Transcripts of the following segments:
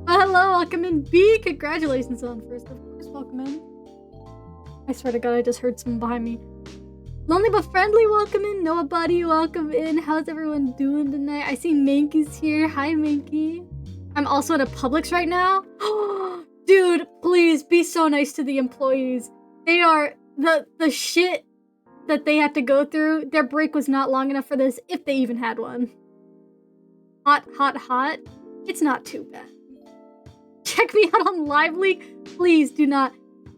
Oh, hello, welcome in. B, congratulations on first, of course, welcome in. I swear to God, I just heard someone behind me. Lonely but friendly, welcome in. Noah Buddy, welcome in. How's everyone doing tonight? I see Mankey's here. Hi, Mankey. I'm also at a Publix right now. Dude, please be so nice to the employees. They are the shit that they had to go through. Their break was not long enough for this, if they even had one. Hot, hot, hot. It's not too bad. Check me out on Live Leak. Please do not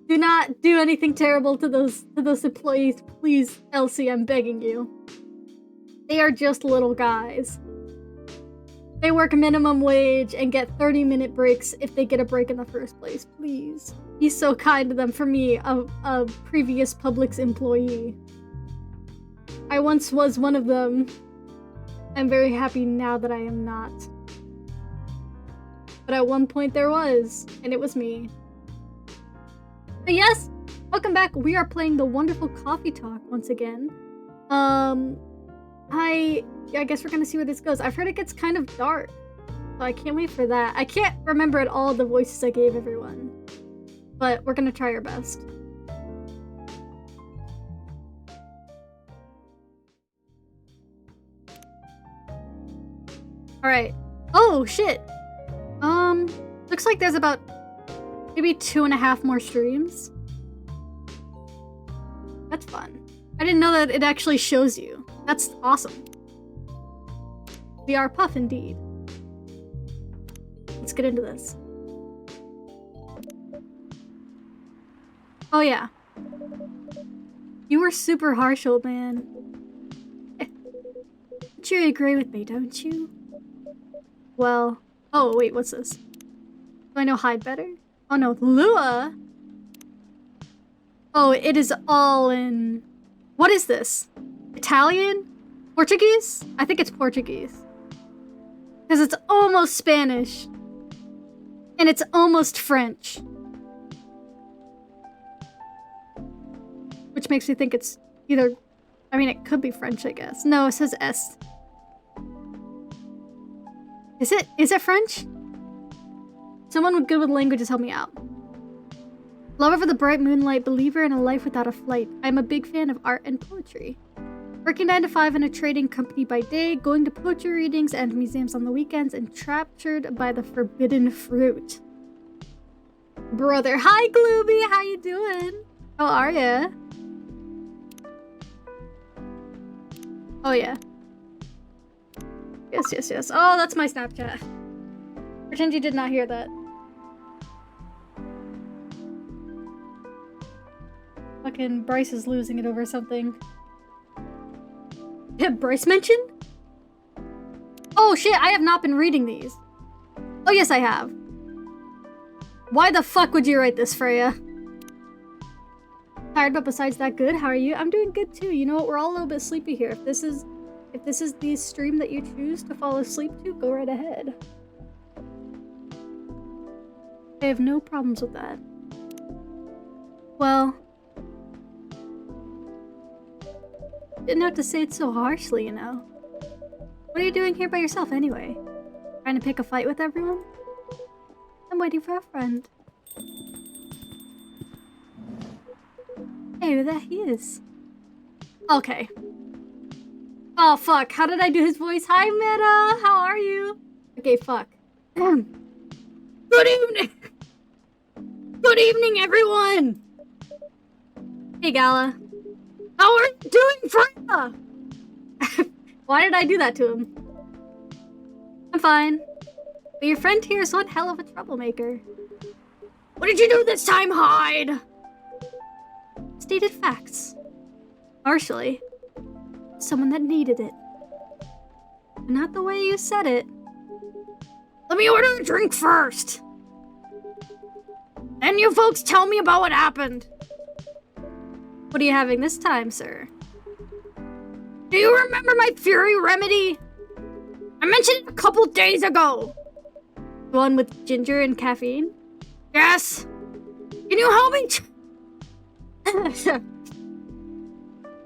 do anything terrible to those employees. Please, Elsie, I'm begging you. They are just little guys. They work minimum wage and get 30-minute breaks if they get a break in the first place. Please. Be so kind to them. For me, a previous Publix employee. I once was one of them. I'm very happy now that I am not. But at one point there was, and it was me. But yes, welcome back. We are playing the wonderful Coffee Talk once again. I guess we're gonna see where this goes. I've heard it gets kind of dark, so I can't wait for that. I can't remember at all the voices I gave everyone, but we're gonna try our best. Alright. Oh, shit! Looks like there's about maybe 2.5 more streams. That's fun. I didn't know that it actually shows you. That's awesome. We are Puff indeed. Let's get into this. Oh yeah. You were super harsh, old man. But you agree with me, don't you? Well... Oh, wait, what's this? Do I know hide better? Oh no, Lua! Oh, it is all in... What is this? Italian? Portuguese? I think it's Portuguese. Because it's almost Spanish. And it's almost French. Which makes me think it's either... I mean, it could be French, I guess. No, it says S. Is it French? Someone good with languages help me out. Lover for the bright moonlight, believer in a life without a flight. I'm a big fan of art and poetry. Working 9 to 5 in a trading company by day, going to poetry readings and museums on the weekends, and captured by the forbidden fruit. Brother, hi Gloomy, how you doing? How are ya? Oh yeah. Yes. Oh, that's my Snapchat. Pretend you did not hear that. Fucking Bryce is losing it over something. Did Bryce mention? Oh shit, I have not been reading these. Oh yes, I have. Why the fuck would you write this, Freya? Tired, but besides that good, how are you? I'm doing good too. You know what, we're all a little bit sleepy here. If this is the stream that you choose to fall asleep to, go right ahead. I have no problems with that. Well... Didn't have to say it so harshly, you know. What are you doing here by yourself anyway? Trying to pick a fight with everyone? I'm waiting for a friend. Hey, there he is. Okay. Oh fuck, how did I do his voice? Hi Meta, how are you? Okay, fuck. Good evening! Good evening, everyone! Hey Gala. How are you doing, Freya? Why did I do that to him? I'm fine. But your friend here is one hell of a troublemaker. What did you do this time, Hyde? Stated facts. Partially. Someone that needed it. But not the way you said it. Let me order a drink first. Then you folks tell me about what happened. What are you having this time, sir? Do you remember my Fury Remedy? I mentioned it a couple days ago. The one with ginger and caffeine? Yes. Can you help me?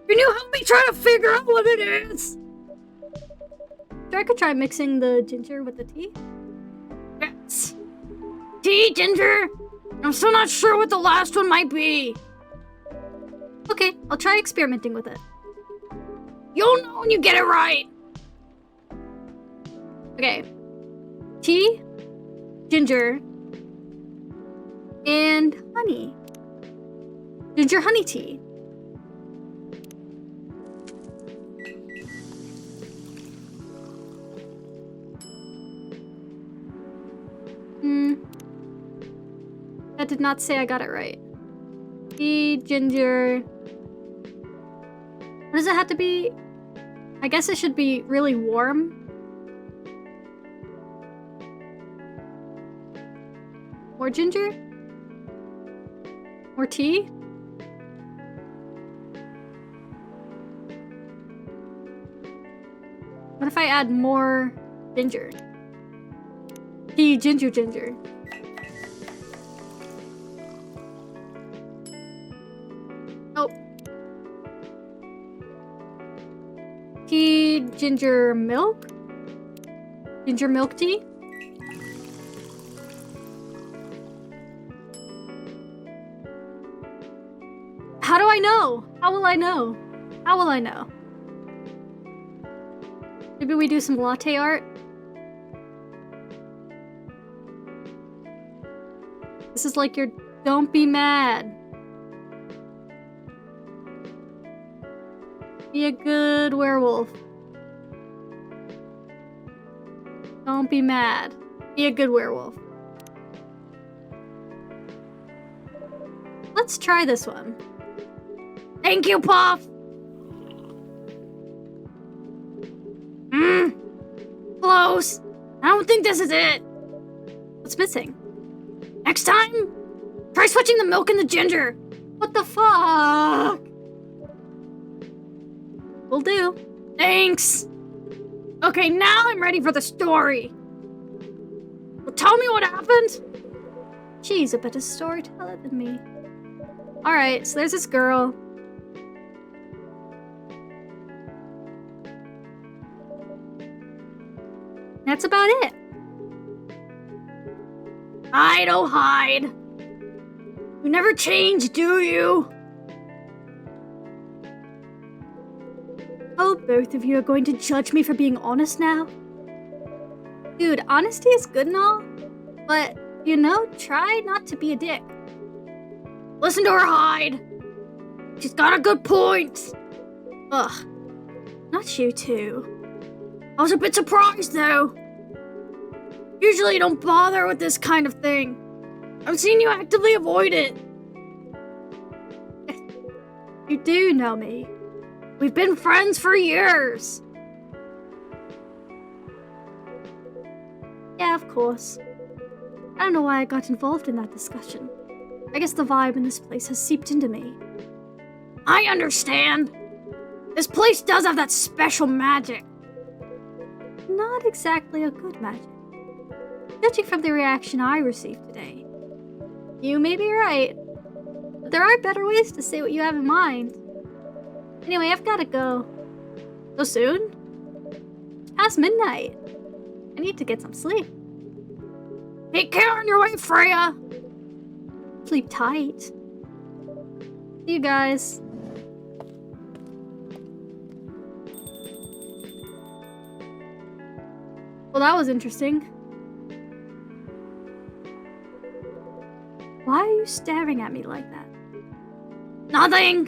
Can you help me try to figure out what it is? Sure, I could try mixing the ginger with the tea. Yes. Tea, Ginger? I'm still not sure what the last one might be. Okay, I'll try experimenting with it. You'll know when you get it right. Okay. Tea, ginger, and honey. Ginger honey tea. That did not say I got it right. Tea, ginger. What does it have to be? I guess it should be really warm. More ginger? More tea? What if I add more ginger? Tea, ginger, ginger. Oh. Tea, ginger milk? Ginger milk tea? How do I know? How will I know? How will I know? Maybe we do some latte art? This is like your don't be mad. Be a good werewolf. Don't be mad. Be a good werewolf. Let's try this one. Thank you, Puff. Close. I don't think this is it. What's missing? Next time, try switching the milk and the ginger. What the fuck? Will do. Thanks. Okay, now I'm ready for the story. Well, tell me what happened. She's a better storyteller than me. Alright, so there's this girl. That's about it. Hide, oh hide. You never change, do you? Oh, both of you are going to judge me for being honest now? Dude, honesty is good and all, but, you know, try not to be a dick. Listen to her, Hyde. She's got a good point. Ugh. Not you two. I was a bit surprised, though. Usually you don't bother with this kind of thing. I've seen you actively avoid it. You do know me. We've been friends for years. Yeah, of course. I don't know why I got involved in that discussion. I guess the vibe in this place has seeped into me. I understand. This place does have that special magic. Not exactly a good magic. Judging from the reaction I received today. You may be right, but there are better ways to say what you have in mind. Anyway, I've gotta go. So soon? It's past midnight. I need to get some sleep. Take care on your way, Freya. Sleep tight. See you guys. Well, that was interesting. Why are you staring at me like that? Nothing.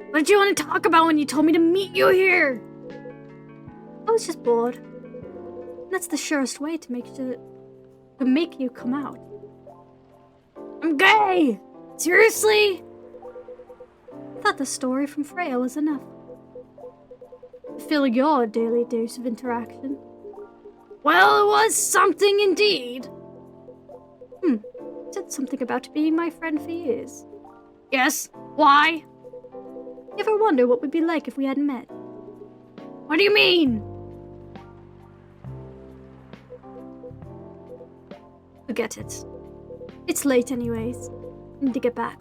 What did you want to talk about when you told me to meet you here? I was just bored. That's the surest way to make you come out. I'm gay! Seriously? I thought the story from Freya was enough to fill your daily dose of interaction. Well, it was something indeed. You said something about being my friend for years. Yes, why? You ever wonder what we'd be like if we hadn't met? What do you mean? Forget it. It's late anyways. I need to get back.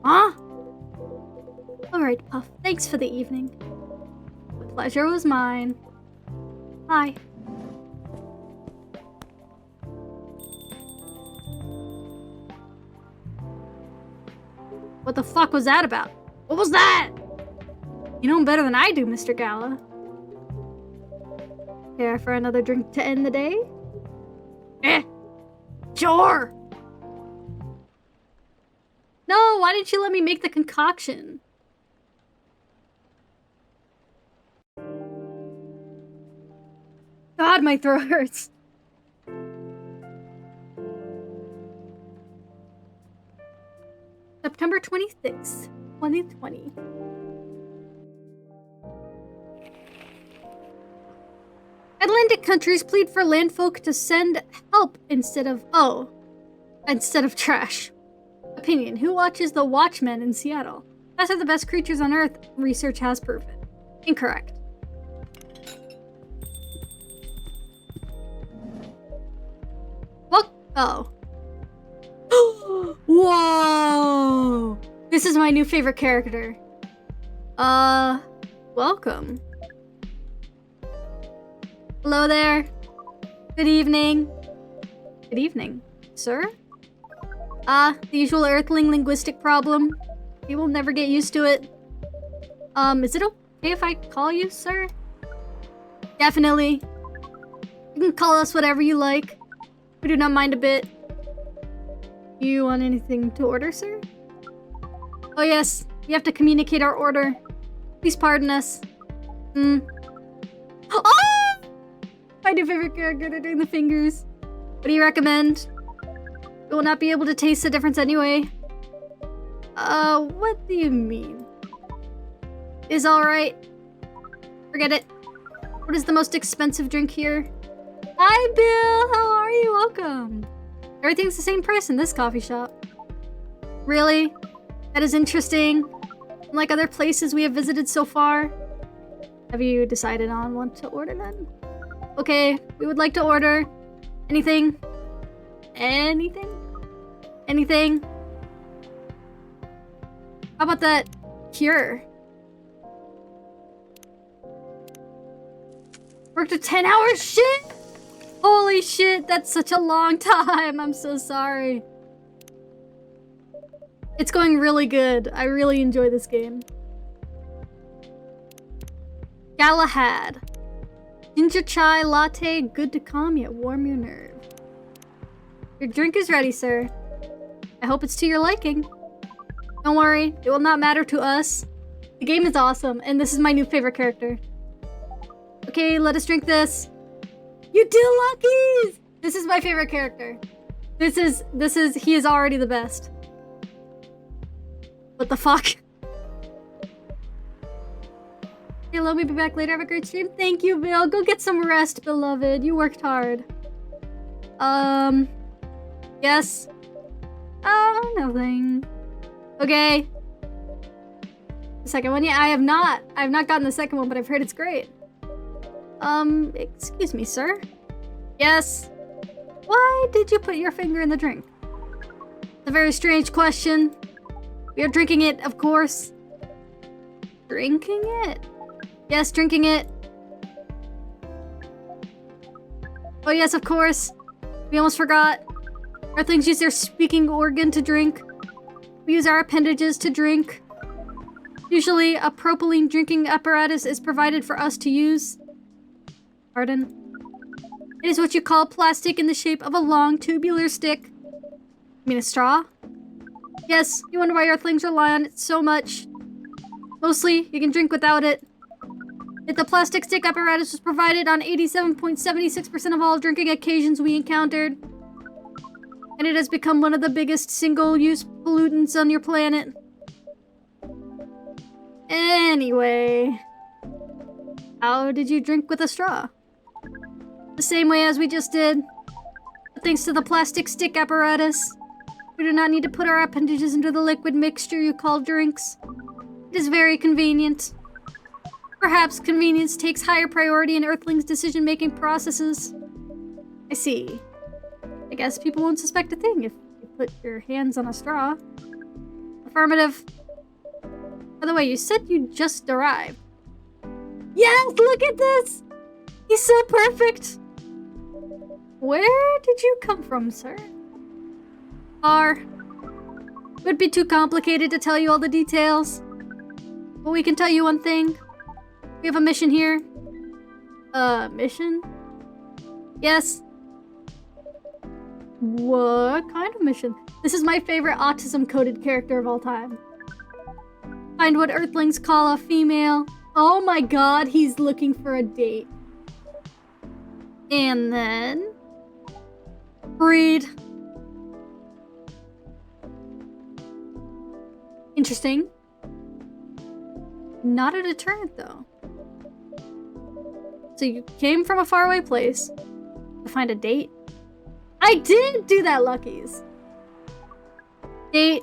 Huh? Alright, Puff. Thanks for the evening. The pleasure was mine. Bye. What the fuck was that about? What was that? You know him better than I do, Mr. Gala. Care for another drink to end the day? Sure. No, why didn't you let me make the concoction? God, my throat hurts. September 26th, 2020. Atlantic countries plead for landfolk to send help instead of trash. Opinion: who watches the Watchmen in Seattle? Pets are the best creatures on Earth, research has proven. Incorrect. What? Oh. Whoa! This is my new favorite character. Welcome. Hello there. Good evening. Good evening, sir. The usual Earthling linguistic problem. You will never get used to it. Is it okay if I call you sir? Definitely. You can call us whatever you like. We do not mind a bit. You want anything to order, sir? Oh yes, we have to communicate our order. Please pardon us. Oh! My new favorite character, they're doing the fingers. What do you recommend? We will not be able to taste the difference anyway. What do you mean? Is alright. Forget it. What is the most expensive drink here? Hi, Bill! How are you? Welcome. Everything's the same price in this coffee shop. Really? That is interesting. Unlike other places we have visited so far. Have you decided on what to order then? Okay, we would like to order anything. Anything? Anything? How about that cure? Worked a 10 hours? Shit! Holy shit, that's such a long time. I'm so sorry. It's going really good. I really enjoy this game. Galahad. Ginger chai latte, good to calm yet warm your nerve. Your drink is ready, sir. I hope it's to your liking. Don't worry, it will not matter to us. The game is awesome, and this is my new favorite character. Okay, let us drink this. You do Luckies! This is my favorite character. He is already the best. What the fuck? Okay, let me be back later. Have a great stream. Thank you, Bill. Go get some rest, beloved. You worked hard. Yes. Oh, nothing. Okay. The second one? Yeah, I have not gotten the second one, but I've heard it's great. Excuse me, sir? Yes? Why did you put your finger in the drink? It's a very strange question. We are drinking it, of course. Drinking it? Yes, drinking it. Oh yes, of course. We almost forgot. Earthlings use their speaking organ to drink. We use our appendages to drink. Usually, a propylene drinking apparatus is provided for us to use. Pardon? It is what you call plastic in the shape of a long tubular stick. You mean a straw? Yes, you wonder why Earthlings rely on it so much. Mostly, you can drink without it. If the plastic stick apparatus was provided on 87.76% of all drinking occasions we encountered, and it has become one of the biggest single-use pollutants on your planet. Anyway, how did you drink with a straw? The same way as we just did. But thanks to the plastic stick apparatus, we do not need to put our appendages into the liquid mixture you call drinks. It is very convenient. Perhaps convenience takes higher priority in Earthlings' decision-making processes. I see. I guess people won't suspect a thing if you put your hands on a straw. Affirmative. By the way, you said you just arrived. Yes, look at this! He's so perfect! Where did you come from, sir? Far. would be too complicated to tell you all the details. But we can tell you one thing. We have a mission here. Mission? Yes. What kind of mission? This is my favorite autism-coded character of all time. Find what Earthlings call a female. Oh my god, he's looking for a date. And then... breed. Interesting. Not a deterrent, though. So you came from a faraway place to find a date? I did do that, Luckies! Date.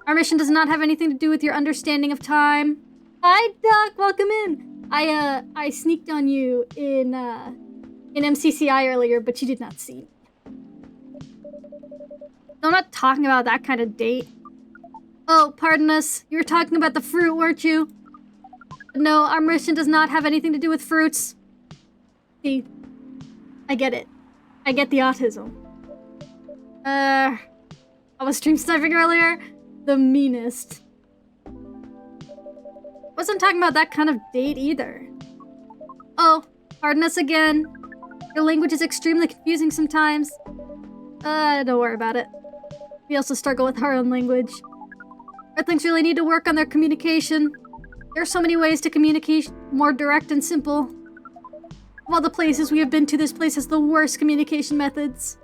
Our mission does not have anything to do with your understanding of time. Hi, Doc! Welcome in! I sneaked on you in MCCI earlier, but you did not see me. I'm not talking about that kind of date. Oh, pardon us. You were talking about the fruit, weren't you? No, our mission does not have anything to do with fruits. See, I get it. I get the autism. I was stream sniping earlier. The meanest. Wasn't talking about that kind of date either. Oh, pardon us again. Your language is extremely confusing sometimes. Don't worry about it. We also struggle with our own language. Earthlings really need to work on their communication. There are so many ways to communicate more direct and simple. Of all the places we have been to, this place has the worst communication methods.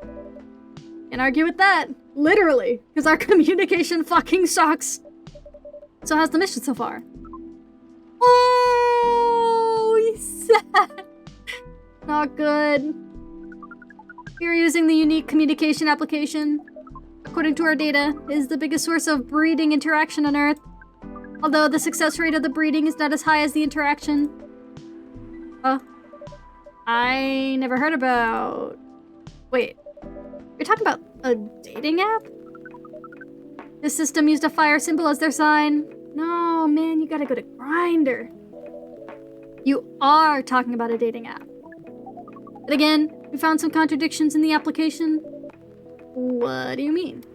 Can't argue with that. Literally, because our communication fucking sucks. So how's the mission so far? Oh, he's sad. Not good. We are using the unique communication application. According to our data, it is the biggest source of breeding interaction on Earth. Although the success rate of the breeding is not as high as the interaction. Oh. I never heard about... Wait. You're talking about a dating app? This system used a fire symbol as their sign. No, man, you gotta go to Grindr. You are talking about a dating app. But again, we found some contradictions in the application. What do you mean?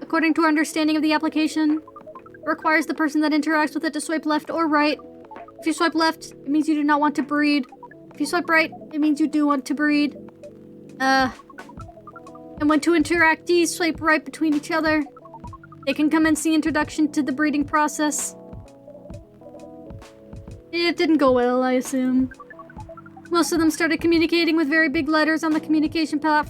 According to our understanding of the application, it requires the person that interacts with it to swipe left or right. If you swipe left, it means you do not want to breed. If you swipe right, it means you do want to breed. And when two interactees swipe right between each other, they can commence the introduction to the breeding process. It didn't go well, I assume. Most of them started communicating with very big letters on the communication platform.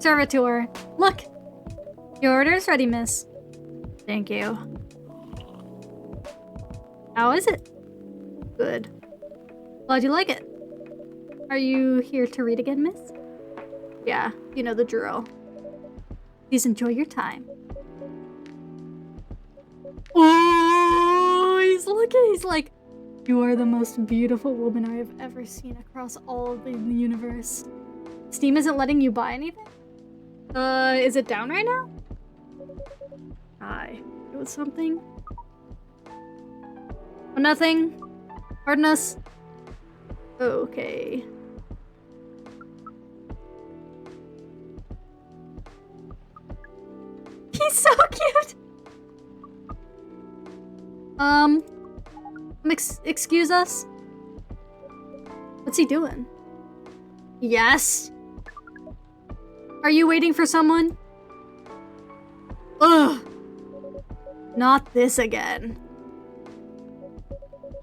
Serve it to her. Look! Your order's ready, miss. Thank you. How is it? Good. Glad you like it. Are you here to read again, miss? Yeah, you know the drill. Please enjoy your time. Oh, he's looking. He's like, you are the most beautiful woman I have ever seen across all of the universe. Steam isn't letting you buy anything? Is it down right now? Hi. It was something? Oh, nothing. Pardon us. Okay. He's so cute! Excuse us? What's he doing? Yes? Are you waiting for someone? Ugh! Not this again.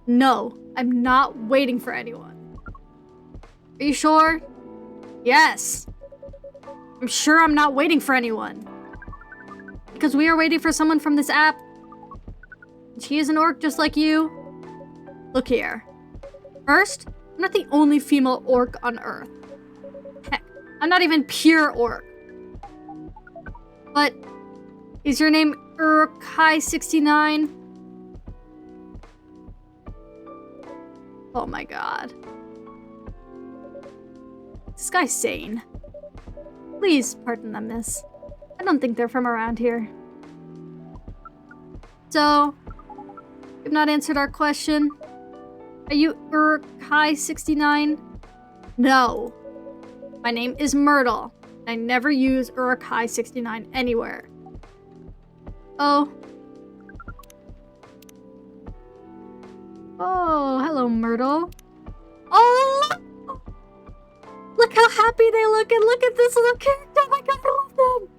No, I'm not waiting for anyone. Are you sure? Yes. I'm sure I'm not waiting for anyone. Because we are waiting for someone from this app. She is an orc just like you. Look here. First, I'm not the only female orc on Earth. Heck, I'm not even pure orc. But, is your name Urkai69? Oh my god. This guy's sane. Please pardon them, miss. I don't think they're from around here. So, you've not answered our question. Are you Urkai69? No. My name is Myrtle. I never use Urkai69 anywhere. Oh. Oh, hello, Myrtle. Oh, look! Look how happy they look, and look at this little character. Oh my god, I love them.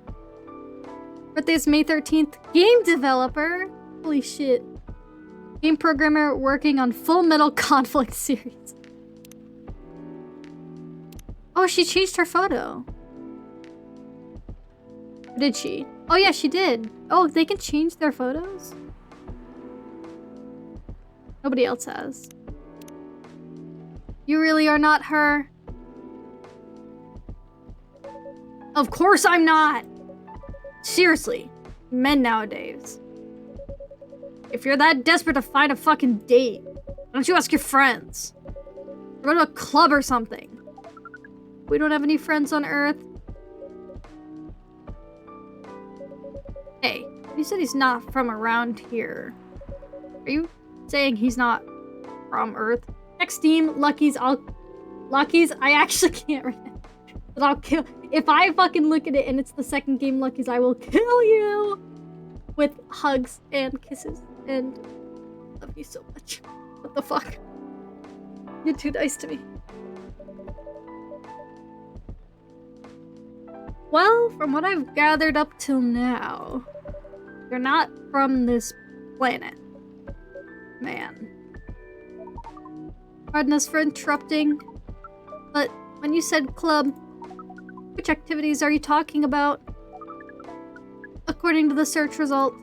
Birthday's May 13th. Game developer. Holy shit. Game programmer working on Full Metal Conflict series. Oh, she changed her photo. Or did she? Oh yeah, she did. Oh, they can change their photos? Nobody else has. You really are not her? Of course I'm not! Seriously, men nowadays. If you're that desperate to find a fucking date, why don't you ask your friends? Or go to a club or something. We don't have any friends on Earth. Hey, you said he's not from around here. Are you saying he's not from Earth? Next Steam, Lucky's, I actually can't read it. But I'll kill- If I fucking look at it and it's the second game Lucky's, I will kill you! With hugs and kisses and love you so much. What the fuck? You're too nice to me. Well, from what I've gathered up till now, you're not from this planet. Man. Pardon us for interrupting, but when you said club, which activities are you talking about? According to the search result,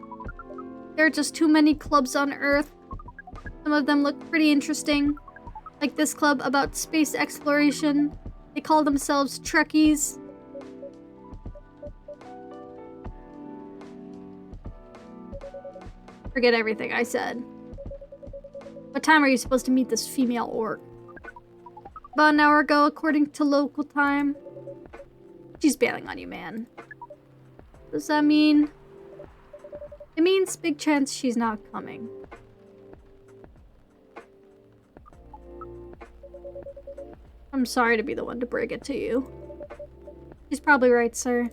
there are just too many clubs on Earth. Some of them look pretty interesting, like this club about space exploration. They call themselves Trekkies. Forget everything I said. What time are you supposed to meet this female orc? About an hour ago, according to local time. She's bailing on you, man. Does that mean? It means big chance she's not coming. I'm sorry to be the one to break it to you. She's probably right, sir.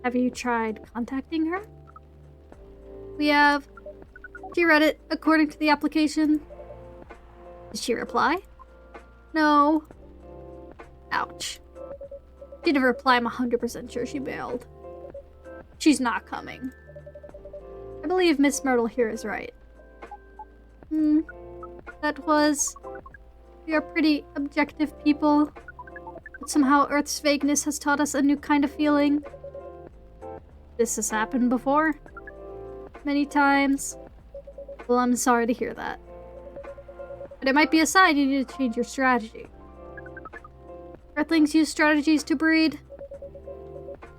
Have you tried contacting her? We have. She read it according to the application. Did she reply? No. Ouch. She didn't reply. I'm 100% sure she bailed. She's not coming. I believe Miss Myrtle here is right. That was... We are pretty objective people. Somehow Earth's vagueness has taught us a new kind of feeling. This has happened before. Many times. Well, I'm sorry to hear that. But it might be a sign you need to change your strategy. Earthlings use strategies to breed.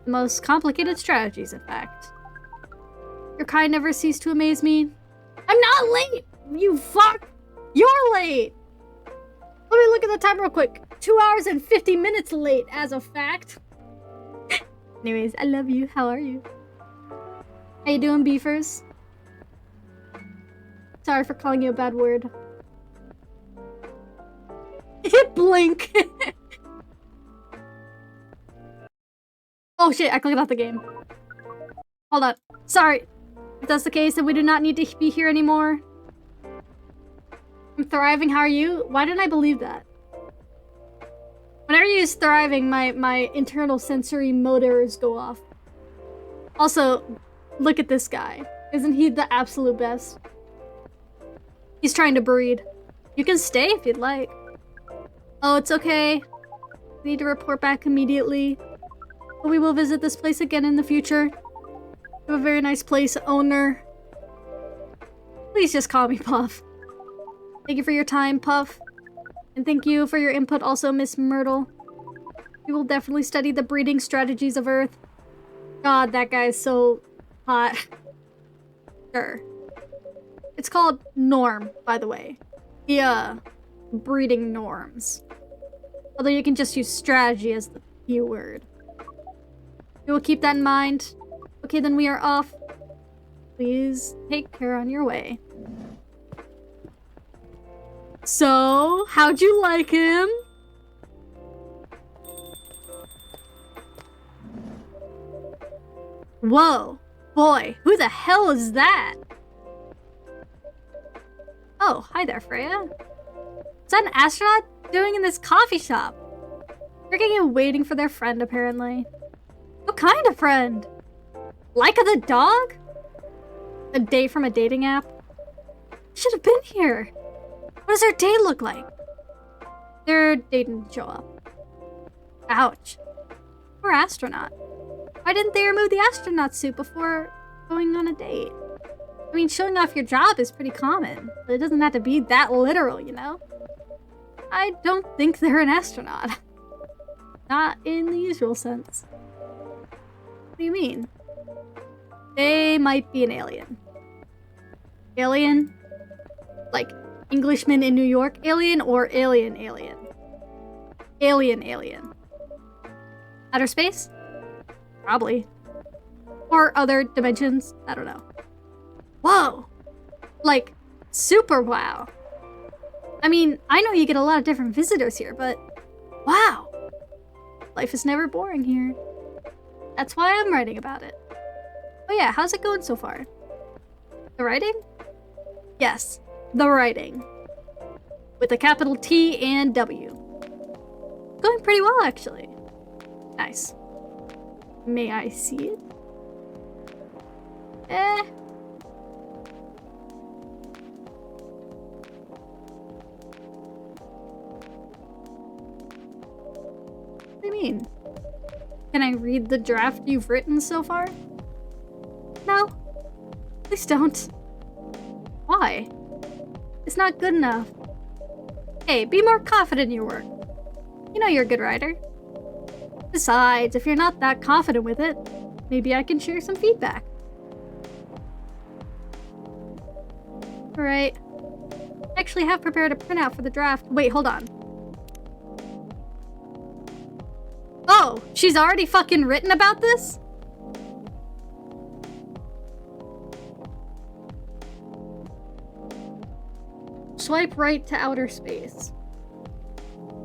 The most complicated strategies, in fact. Your kind never cease to amaze me. I'm not late! You fuck! You're late! Let me look at the time real quick. 2 hours and 50 minutes late, as a fact. Anyways, I love you. How are you? How you doing, beefers? Sorry for calling you a bad word. Blink! Oh shit, I clicked off the game. Hold on. Sorry. If that's the case, then we do not need to be here anymore. I'm thriving, how are you? Why didn't I believe that? Whenever you use thriving, my internal sensory motors go off. Also, look at this guy. Isn't he the absolute best? He's trying to breed. You can stay if you'd like. Oh, it's okay. We need to report back immediately. But we will visit this place again in the future. We have a very nice place, owner. Please just call me Puff. Thank you for your time, Puff. And thank you for your input also, Miss Myrtle. We will definitely study the breeding strategies of Earth. God, that guy is so hot. Sure. It's called norm, by the way. Yeah, breeding norms. Although you can just use strategy as the keyword. We will keep that in mind. Okay, then we are off. Please take care on your way. So, how'd you like him? Whoa, boy, who the hell is that? Oh, hi there, Freya. What's that an astronaut doing in this coffee shop? Freaking and waiting for their friend, apparently. What kind of friend? Leica the dog? A date from a dating app? Should have been here. What does their date look like? Their date didn't show up. Ouch. Poor astronaut. Why didn't they remove the astronaut suit before going on a date? I mean, showing off your job is pretty common, but it doesn't have to be that literal, you know? I don't think they're an astronaut. Not in the usual sense. What do you mean? They might be an alien. Alien? Like, Englishman in New York alien or alien alien? Alien alien. Outer space? Probably. Or other dimensions? I don't know. Whoa! Like, super wow. I mean, I know you get a lot of different visitors here, but wow! Life is never boring here. That's why I'm writing about it. Oh yeah, how's it going so far? The writing? Yes, the writing. With a capital T and W. Going pretty well, actually. Nice. May I see it? What do you mean? Can I read the draft you've written so far? No. Please don't. Why? It's not good enough. Hey, be more confident in your work. You know you're a good writer. Besides, if you're not that confident with it, maybe I can share some feedback. Alright. I actually have prepared a printout for the draft. Wait, hold on. Oh, she's already fucking written about this? Swipe right to outer space.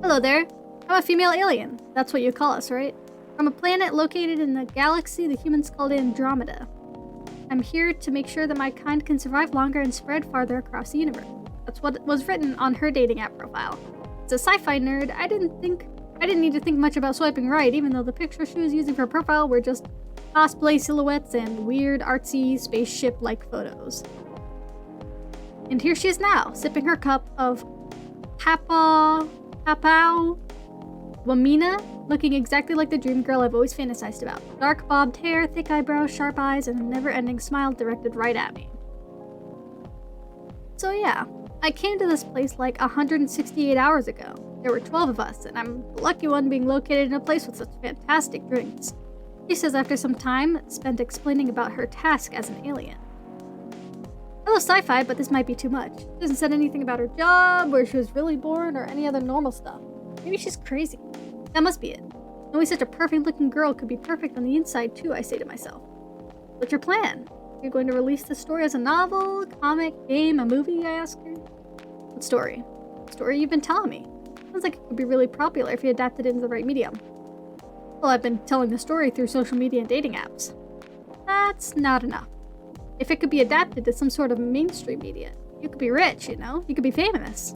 Hello there. I'm a female alien. That's what you call us, right? From a planet located in the galaxy the humans called Andromeda. I'm here to make sure that my kind can survive longer and spread farther across the universe. That's what was written on her dating app profile. As a sci-fi nerd, I didn't need to think much about swiping right, even though the pictures she was using for profile were just cosplay silhouettes and weird artsy spaceship-like photos. And here she is now, sipping her cup of Papao Wamina, looking exactly like the dream girl I've always fantasized about. Dark bobbed hair, thick eyebrows, sharp eyes, and a never-ending smile directed right at me. So yeah, I came to this place like 168 hours ago. There were 12 of us, and I'm the lucky one being located in a place with such fantastic drinks. She says after some time spent explaining about her task as an alien. Hello sci-fi, but this might be too much. She hasn't said anything about her job, where she was really born, or any other normal stuff. Maybe she's crazy. That must be it. Only such a perfect-looking girl could be perfect on the inside too, I say to myself. What's your plan? You're going to release this story as a novel, comic, game, a movie, I ask her. What story? Story you've been telling me. Sounds like it could be really popular if you adapted it into the right medium. Well, I've been telling the story through social media and dating apps. That's not enough. If it could be adapted to some sort of mainstream media, you could be rich, you know? You could be famous.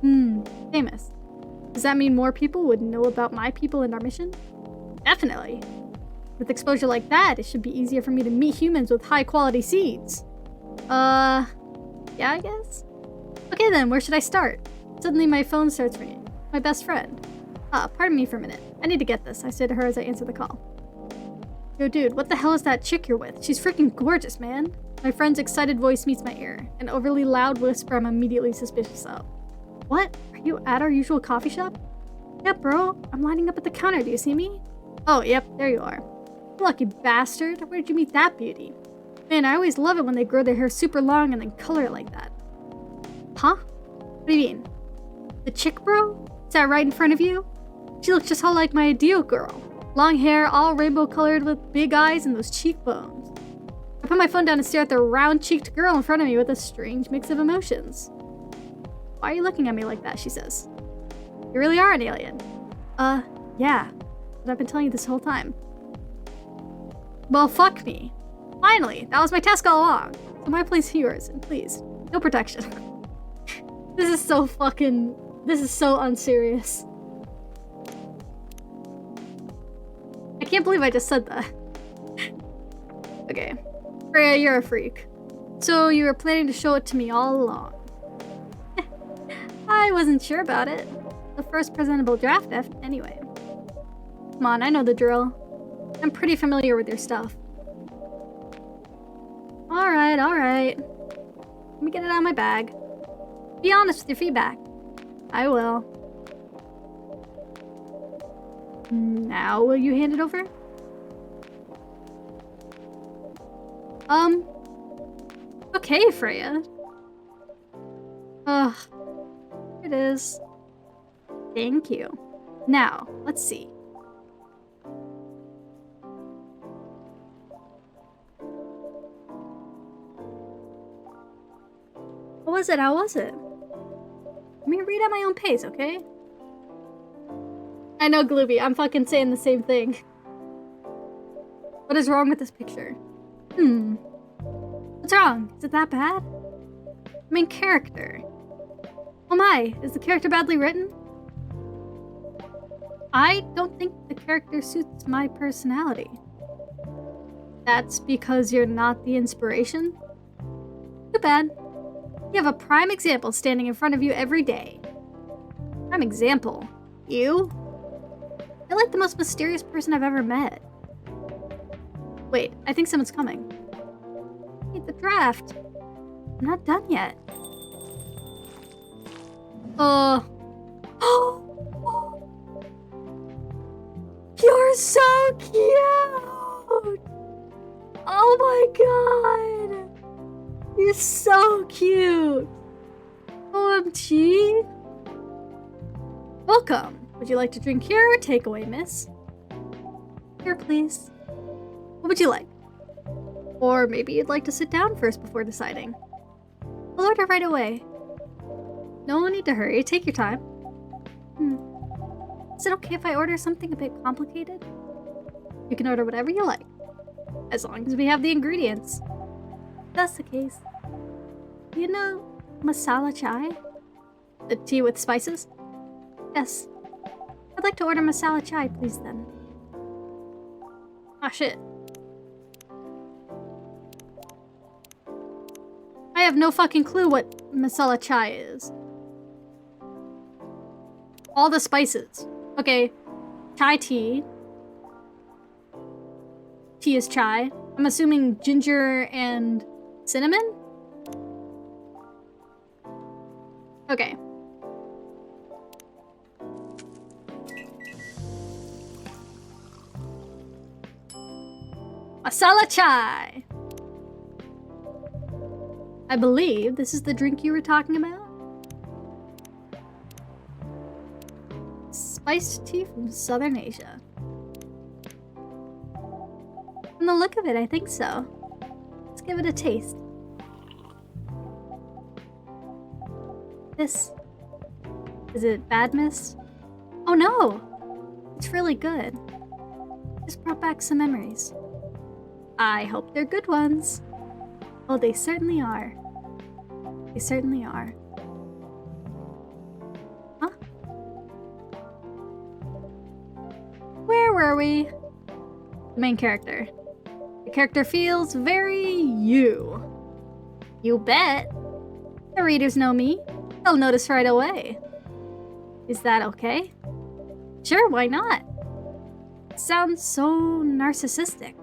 Famous. Does that mean more people would know about my people and our mission? Definitely. With exposure like that, it should be easier for me to meet humans with high-quality seeds. Yeah, I guess? Okay then, where should I start? Suddenly my phone starts ringing. My best friend. Pardon me for a minute. I need to get this, I say to her as I answer the call. Yo dude, what the hell is that chick you're with? She's freaking gorgeous, man. My friend's excited voice meets my ear. An overly loud whisper I'm immediately suspicious of. What? Are you at our usual coffee shop? Yep, bro. I'm lining up at the counter. Do you see me? Oh, yep, there you are. Lucky bastard. Where'd you meet that beauty? Man, I always love it when they grow their hair super long and then color it like that. Huh? What do you mean? The chick, bro? Is that right in front of you? She looks just how like my ideal girl. Long hair, all rainbow colored with big eyes and those cheekbones. I put my phone down and stare at the round-cheeked girl in front of me with a strange mix of emotions. Why are you looking at me like that? She says. You really are an alien. Yeah. But I've been telling you this whole time. Well, fuck me. Finally, that was my task all along. So my place is yours, and please, no protection. This is so unserious. I can't believe I just said that. Okay. Freya, you're a freak. So you were planning to show it to me all along. I wasn't sure about it. The first presentable draft, anyway. Come on, I know the drill. I'm pretty familiar with your stuff. Alright. Let me get it out of my bag. Be honest with your feedback. I will. Now, will you hand it over? Okay, Freya. Ugh. It is. Thank you. Now, let's see. What was it? How was it? Let me read at my own pace, okay? I know, Glooby. I'm fucking saying the same thing. What is wrong with this picture? What's wrong? Is it that bad? Main character. Oh my, is the character badly written? I don't think the character suits my personality. That's because you're not the inspiration? Too bad. You have a prime example standing in front of you every day. Prime example? You? You're like the most mysterious person I've ever met. Wait, I think someone's coming. Hey, the draft. I'm not done yet. You're so cute! Oh my god! You're so cute! OMG! Welcome! Would you like to drink here or take away, miss? Here, please. What would you like? Or maybe you'd like to sit down first before deciding. I'll order right away. No need to hurry. Take your time. Is it okay if I order something a bit complicated? You can order whatever you like, as long as we have the ingredients. If that's the case. Do you know masala chai? The tea with spices? Yes. I'd like to order masala chai, please, then. Ah, shit. I have no fucking clue what masala chai is. All the spices. Okay, Chai tea. Tea is chai. I'm assuming ginger and cinnamon? Okay. Masala chai. I believe this is the drink you were talking about. Spiced tea from Southern Asia. From the look of it, I think so. Let's give it a taste. This... Is it bad mist? Oh no! It's really good. Just brought back some memories. I hope they're good ones. Oh, they certainly are. They certainly are. Huh? Where were we? The main character. The character feels very you. You bet. The readers know me. They'll notice right away. Is that okay? Sure, why not? Sounds so narcissistic.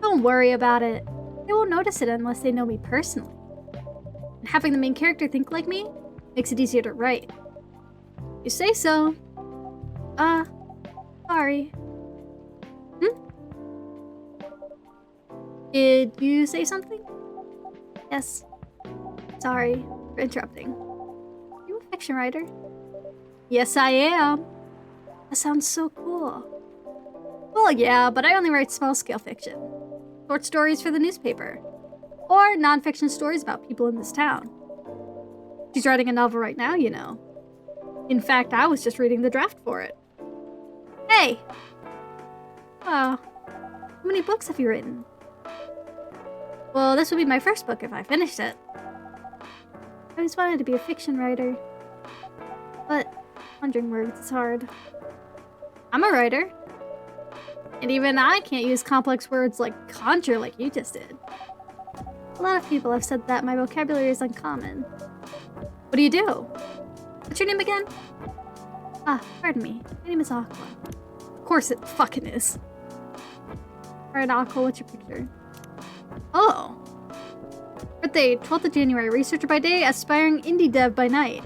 Don't worry about it. They won't notice it unless they know me personally. And having the main character think like me makes it easier to write. You say so. Sorry. Did you say something? Yes. Sorry for interrupting. Are you a fiction writer? Yes, I am. That sounds so cool. Well, yeah, but I only write small-scale fiction. Short stories for the newspaper. Or non-fiction stories about people in this town. She's writing a novel right now, you know. In fact, I was just reading the draft for it. Hey! Oh, how many books have you written? Well, this would be my first book if I finished it. I always wanted to be a fiction writer. But 100 words is hard. I'm a writer. And even I can't use complex words like conjure like you just did. A lot of people have said that my vocabulary is uncommon. What do you do? What's your name again? Ah, pardon me. My name is Aqua. Of course it fucking is. Alright, Aqua, what's your picture? Oh. Birthday, 12th of January. Researcher by day, aspiring indie dev by night.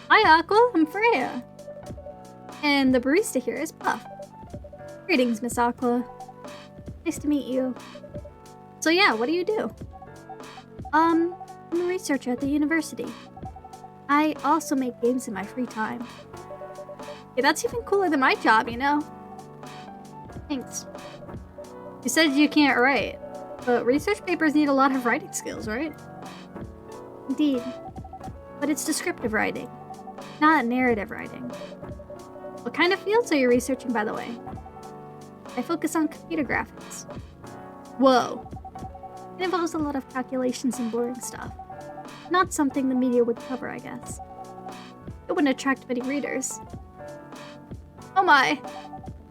Hi, Aqua. I'm Freya. And the barista here is Puff. Greetings, Miss Aqua. Nice to meet you. So yeah, what do you do? I'm a researcher at the university. I also make games in my free time. Yeah, that's even cooler than my job, you know? Thanks. You said you can't write, but research papers need a lot of writing skills, right? Indeed. But it's descriptive writing, not narrative writing. What kind of fields are you researching, by the way? I focus on computer graphics. Whoa. It involves a lot of calculations and boring stuff. Not something the media would cover, I guess. It wouldn't attract many readers. Oh my!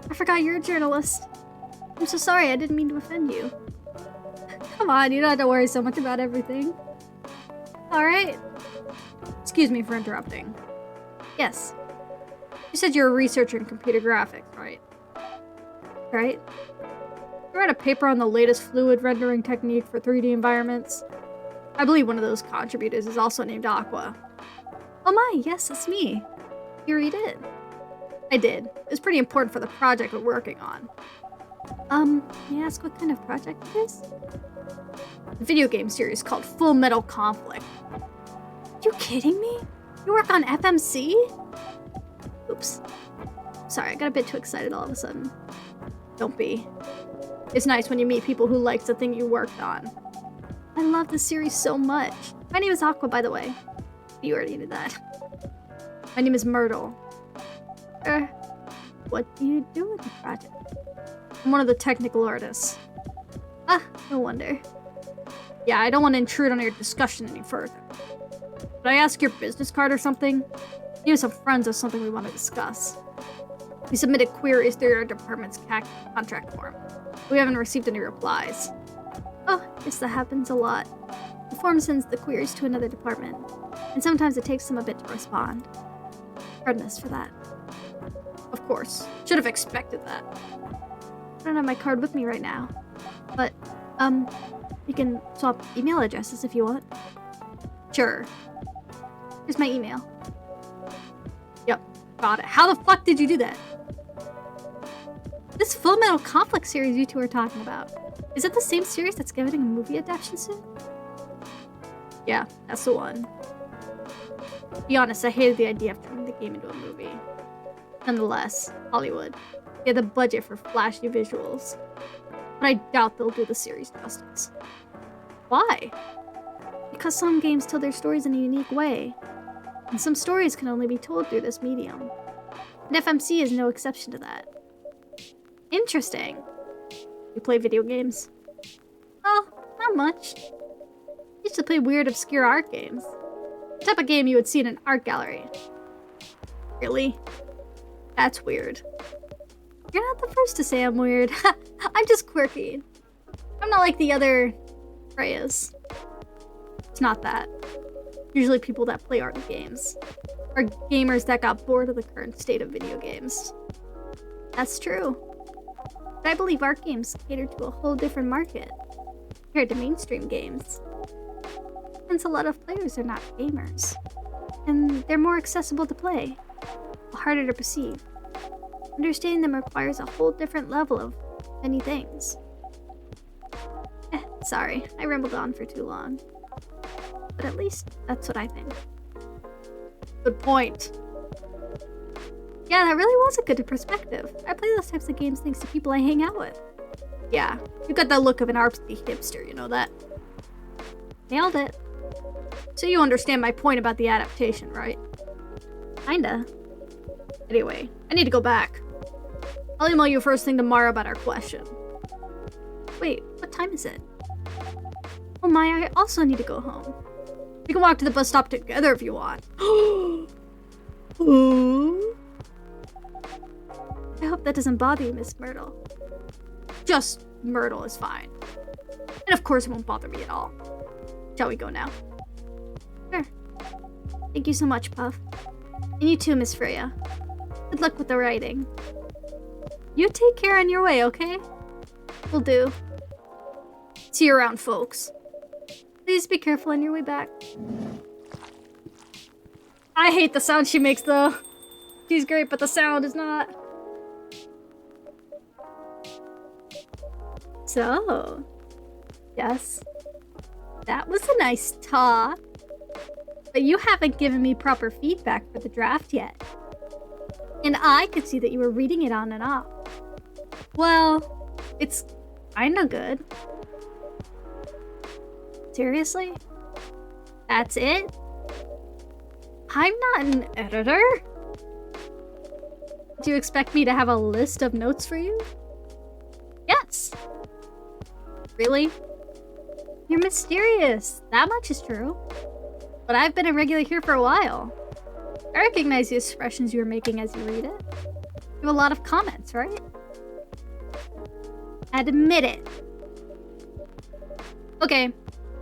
I forgot you're a journalist. I'm so sorry, I didn't mean to offend you. Come on, you don't have to worry so much about everything. Alright. Excuse me for interrupting. Yes. You said you're a researcher in computer graphics, right? Right? You read a paper on the latest fluid rendering technique for 3D environments. I believe one of those contributors is also named Aqua. Oh my, yes, it's me. You read it? I did. It was pretty important for the project we're working on. May I ask what kind of project it is? A video game series called Full Metal Conflict. Are you kidding me? You work on FMC? Oops. Sorry, I got a bit too excited all of a sudden. Don't be. It's nice when you meet people who like the thing you worked on. I love this series so much. My name is Aqua, by the way. You already knew that. My name is Myrtle. What do you do with the project? I'm one of the technical artists. Ah, no wonder. Yeah, I don't want to intrude on your discussion any further. Could I ask your business card or something? You and some friends have something we want to discuss. We submitted queries through your department's contract form. We haven't received any replies. Oh, yes, that happens a lot. The form sends the queries to another department. And sometimes it takes them a bit to respond. Pardon us for that. Of course. Should have expected that. I don't have my card with me right now. But, you can swap email addresses if you want. Sure. Here's my email. Yep, got it. How the fuck did you do that? This Full Metal Conflict series you two are talking about. Is it the same series that's getting a movie adaptation soon? Yeah, that's the one. To be honest, I hated the idea of turning the game into a movie. Nonetheless, Hollywood. They have the budget for flashy visuals. But I doubt they'll do the series justice. Why? Because some games tell their stories in a unique way. And some stories can only be told through this medium. And FMC is no exception to that. Interesting. You play video games? Oh, not much. I used to play weird, obscure art games. The type of game you would see in an art gallery. Really? That's weird. You're not the first to say I'm weird. I'm just quirky. I'm not like the other Freyas. It's not that. Usually people that play art games are gamers that got bored of the current state of video games. That's true. But I believe art games cater to a whole different market compared to mainstream games. Since a lot of players are not gamers, and they're more accessible to play, but harder to perceive. Understanding them requires a whole different level of many things. Sorry, I rambled on for too long. But at least that's what I think. Good point. Yeah, that really was a good perspective. I play those types of games thanks to people I hang out with. Yeah, you got that look of an artsy hipster, you know that? Nailed it. So you understand my point about the adaptation, right? Kinda. Anyway, I need to go back. I'll email you first thing tomorrow about our question. Wait, what time is it? Oh my, I also need to go home. We can walk to the bus stop together if you want. I hope that doesn't bother you, Miss Myrtle. Just Myrtle is fine. And of course it won't bother me at all. Shall we go now? Sure. Thank you so much, Puff. And you too, Miss Freya. Good luck with the writing. You take care on your way, okay? Will do. See you around, folks. Please be careful on your way back. I hate the sound she makes, though. She's great, but the sound is not. So, yes, that was a nice talk. But you haven't given me proper feedback for the draft yet. And I could see that you were reading it on and off. Well, it's kinda good. Seriously? That's it? I'm not an editor. Do you expect me to have a list of notes for you? Yes. Really? You're mysterious. That much is true. But I've been a regular here for a while. I recognize the expressions you were making as you read it. You have a lot of comments, right? Admit it. Okay,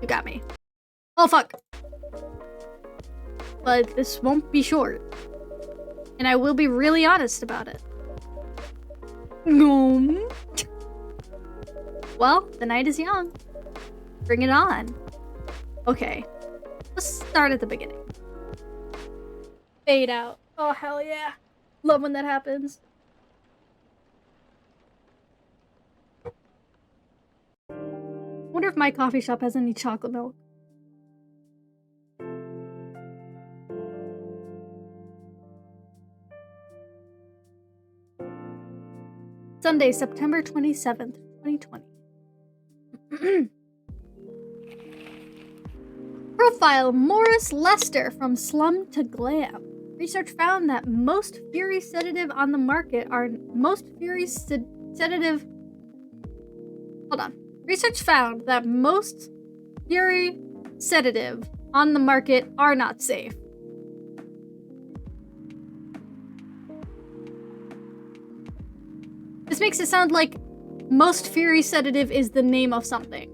you got me. Oh, fuck. But this won't be short. And I will be really honest about it. Well, the night is young. Bring it on. Okay, let's start at the beginning. Fade out. Oh, hell yeah. Love when that happens. Wonder if my coffee shop has any chocolate milk. Sunday, September 27th, 2020. Profile Morris Lester from Slum to Glam. Research found that most Fury sedative on the market are Research found that most Fury sedative on the market are not safe. This makes it sound like most Fury sedative is the name of something.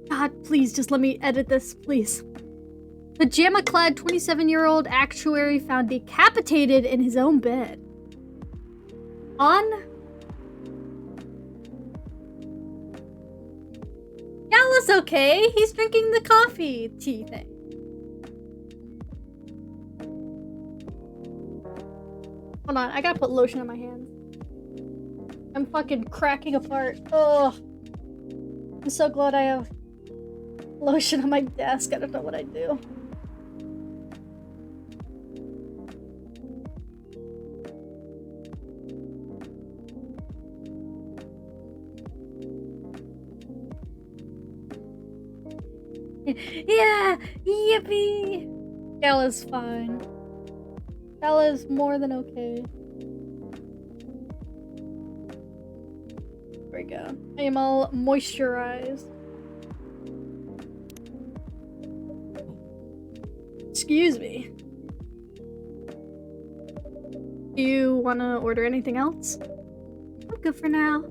God, God, please, just let me edit this, please. Pajama-clad 27-year-old actuary found decapitated in his own bed. Gala's okay. He's drinking the coffee tea thing. Hold on, I gotta put lotion on my hands. I'm fucking cracking apart. Oh, I'm so glad I have lotion on my desk. I don't know what I'd do. Yeah, yippee! Gala's fine. Gala's more than okay. There we go. I am all moisturized. Excuse me. Do you want to order anything else? I'm good for now.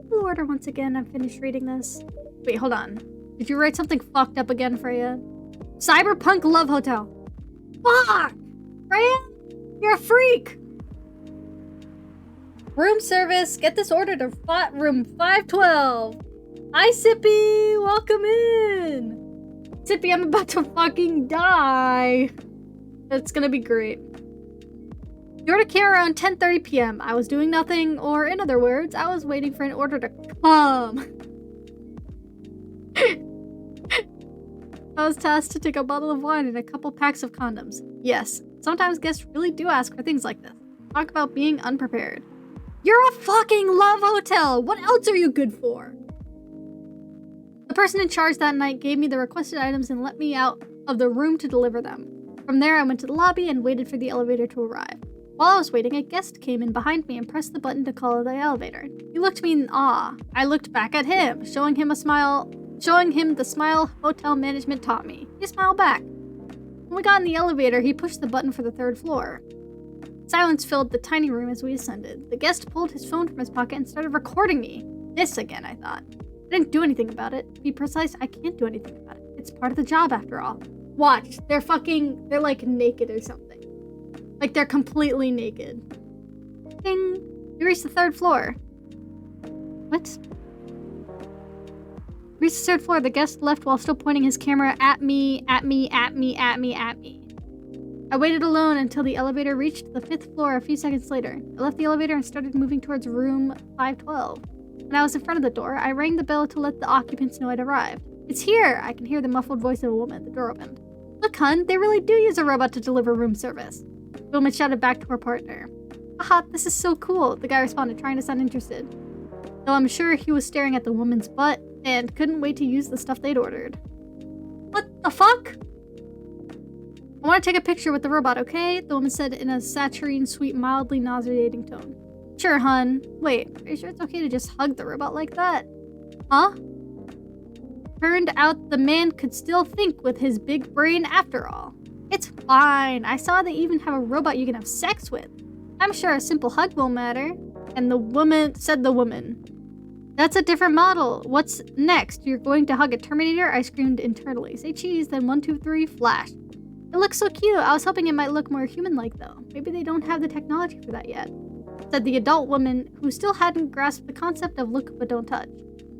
We'll order once again. I'm finished reading this. Wait, hold on. Did you write something fucked up again, Freya? Cyberpunk Love Hotel. Fuck! Freya? You're a freak! Room service. Get this order to room 512. Hi, Sippy. Welcome in. Sippy, I'm about to fucking die. It's gonna be great. The order came around 10:30 p.m. I was doing nothing, or in other words, I was waiting for an order to come. I was tasked to take a bottle of wine and a couple packs of condoms. Yes, sometimes guests really do ask for things like this. Talk about being unprepared. You're a fucking love hotel! What else are you good for? The person in charge that night gave me the requested items and let me out of the room to deliver them. From there, I went to the lobby and waited for the elevator to arrive. While I was waiting, a guest came in behind me and pressed the button to call the elevator. He looked at me in awe. I looked back at him, showing him the smile hotel management taught me. He smiled back. When we got in the elevator, he pushed the button for the 3rd floor. Silence filled the tiny room as we ascended. The guest pulled his phone from his pocket and started recording me. This again, I thought. I didn't do anything about it. To be precise, I can't do anything about it. It's part of the job after all. Watch, they're like naked or something. Like they're completely naked. Ding! We reached the 3rd floor. What? Reached the 3rd floor. The guest left while still pointing his camera at me. I waited alone until the elevator reached the 5th floor a few seconds later. I left the elevator and started moving towards room 512. When I was in front of the door, I rang the bell to let the occupants know I'd arrived. It's here! I can hear the muffled voice of a woman. The door opened. Look, hun, they really do use a robot to deliver room service. The woman shouted back to her partner. Haha, this is so cool, the guy responded, trying to sound interested. Though I'm sure he was staring at the woman's butt and couldn't wait to use the stuff they'd ordered. What the fuck? I want to take a picture with the robot, okay? The woman said in a saccharine, sweet, mildly nauseating tone. Sure, hun. Wait, are you sure it's okay to just hug the robot like that? Huh? Turned out the man could still think with his big brain after all. It's fine. I saw they even have a robot you can have sex with. I'm sure a simple hug won't matter. And the woman. That's a different model. What's next? You're going to hug a Terminator? I screamed internally. Say cheese, then 1, 2, 3, flash. It looks so cute. I was hoping it might look more human-like, though. Maybe they don't have the technology for that yet. Said the adult woman, who still hadn't grasped the concept of look but don't touch.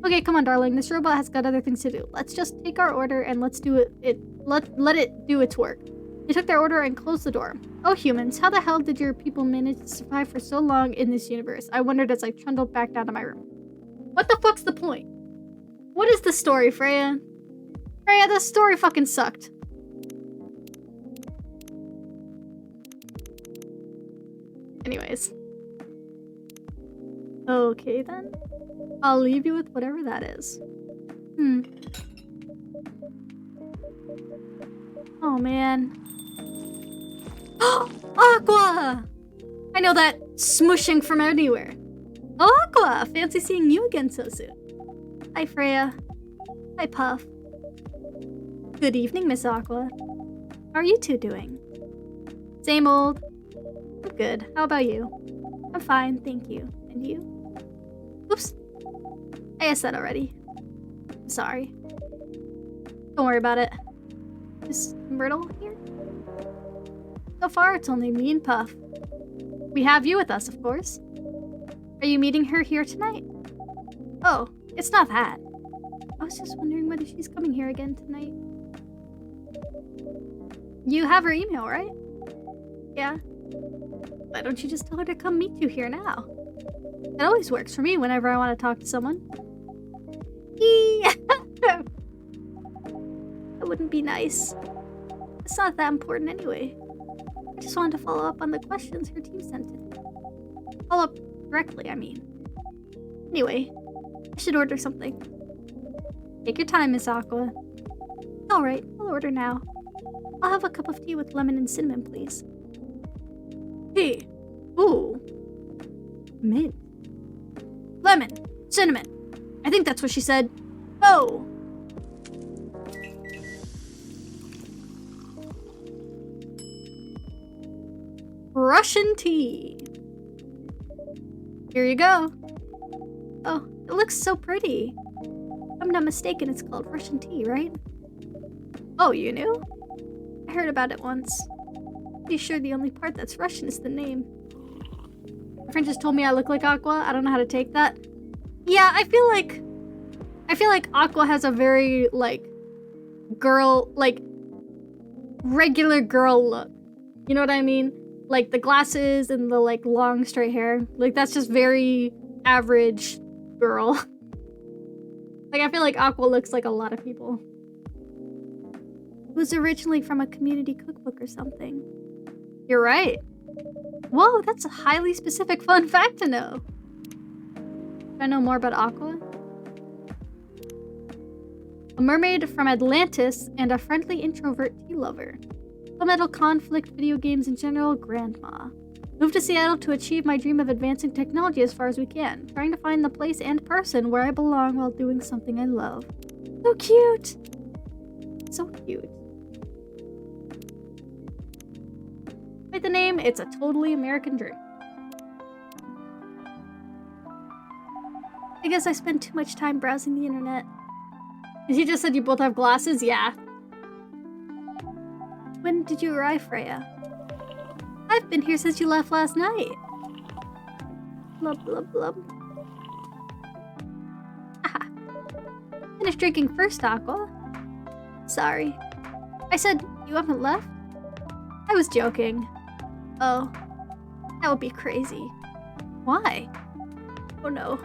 Okay, come on, darling. This robot has got other things to do. Let's just take our order and let it do its work. They took their order and closed the door. Oh, humans, how the hell did your people manage to survive for so long in this universe? I wondered as I trundled back down to my room. What the fuck's the point? What is the story, Freya? Freya, the story fucking sucked. Anyways. Okay, then. I'll leave you with whatever that is. Oh, man. Aqua! I know that smushing from anywhere. Oh, Aqua! Fancy seeing you again so soon. Hi, Freya. Hi, Puff. Good evening, Miss Aqua. How are you two doing? Same old. I'm good. How about you? I'm fine, thank you. And you? Oops. I asked that already. Sorry. Don't worry about it. Is Myrtle here? So far, it's only me and Puff. We have you with us, of course. Are you meeting her here tonight? Oh, it's not that. I was just wondering whether she's coming here again tonight. You have her email, right? Yeah. Why don't you just tell her to come meet you here now? That always works for me whenever I want to talk to someone. That wouldn't be nice. It's not that important anyway. I just wanted to follow up on the questions her team sent in. Follow up directly, I mean. Anyway, I should order something. Take your time, Miss Aqua. Alright, I'll order now. I'll have a cup of tea with lemon and cinnamon, please. Tea. Ooh. Mint. Lemon. Cinnamon. I think that's what she said. Oh. Russian tea. Here you go. Oh, it looks so pretty. If I'm not mistaken, it's called Russian tea, right? Oh, you knew? I heard about it once. Pretty sure the only part that's Russian is the name. My friend just told me I look like Aqua. I don't know how to take that. Yeah, I feel like Aqua has a very, like, girl, like, regular girl look. You know what I mean? Like, the glasses and the, like, long straight hair. Like, that's just very average girl. Like, I feel like Aqua looks like a lot of people. It was originally from a community cookbook or something. You're right. Whoa, that's a highly specific fun fact to know. Do I know more about Aqua? A mermaid from Atlantis and a friendly introvert tea lover. Fundamental conflict, video games in general, grandma. Moved to Seattle to achieve my dream of advancing technology as far as we can. Trying to find the place and person where I belong while doing something I love. So cute! So cute. Despite the name, it's a totally American dream. I guess I spend too much time browsing the internet. You just said you both have glasses? Yeah. When did you arrive, Freya? I've been here since you left last night. Blub, blub, blub. Haha. Finish drinking first, Aqua. Sorry. I said you haven't left? I was joking. Oh. That would be crazy. Why? Oh no.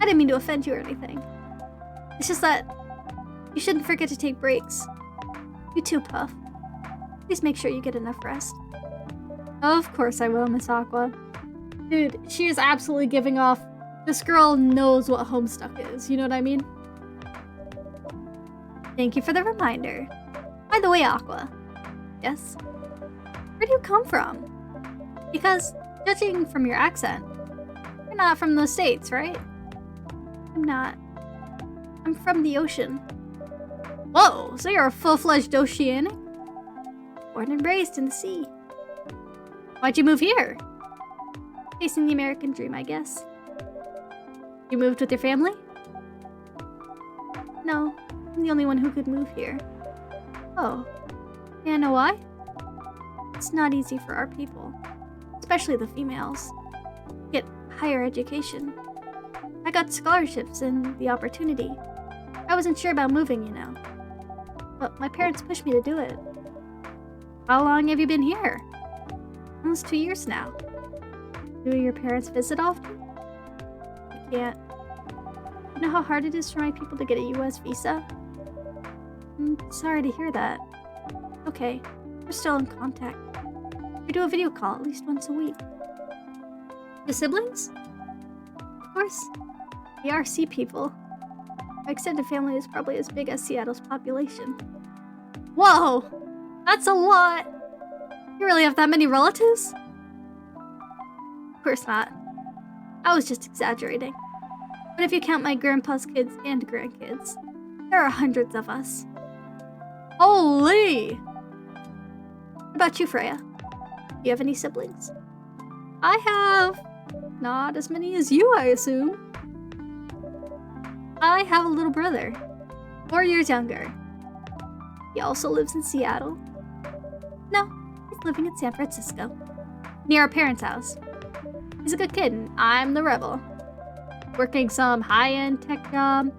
I didn't mean to offend you or anything. It's just that you shouldn't forget to take breaks. You too, Puff. Please make sure you get enough rest. Of course I will, Miss Aqua. Dude, she is absolutely giving off... This girl knows what Homestuck is, you know what I mean? Thank you for the reminder. By the way, Aqua. Yes? Where do you come from? Because, judging from your accent, you're not from the States, right? I'm not. I'm from the ocean. Whoa, so you're a full-fledged oceanic? Born and raised in the sea. Why'd you move here? Chasing the American dream, I guess. You moved with your family? No, I'm the only one who could move here. Oh, may I know why? It's not easy for our people, especially the females, to get higher education. I got scholarships and the opportunity. I wasn't sure about moving, you know. But my parents pushed me to do it. How long have you been here? Almost 2 years now. Do your parents visit often? I can't. You know how hard it is for my people to get a US visa? I'm sorry to hear that. Okay, we're still in contact. We do a video call at least once a week. The siblings? Of course. The RC people. My extended family is probably as big as Seattle's population. Whoa! That's a lot! You really have that many relatives? Of course not. I was just exaggerating. But if you count my grandpa's kids and grandkids, there are hundreds of us. Holy! What about you, Freya? Do you have any siblings? I have not as many as you, I assume. I have a little brother, 4 years younger. He also lives in Seattle. No, he's living in San Francisco, near our parents' house. He's a good kid, and I'm the rebel. Working some high-end tech job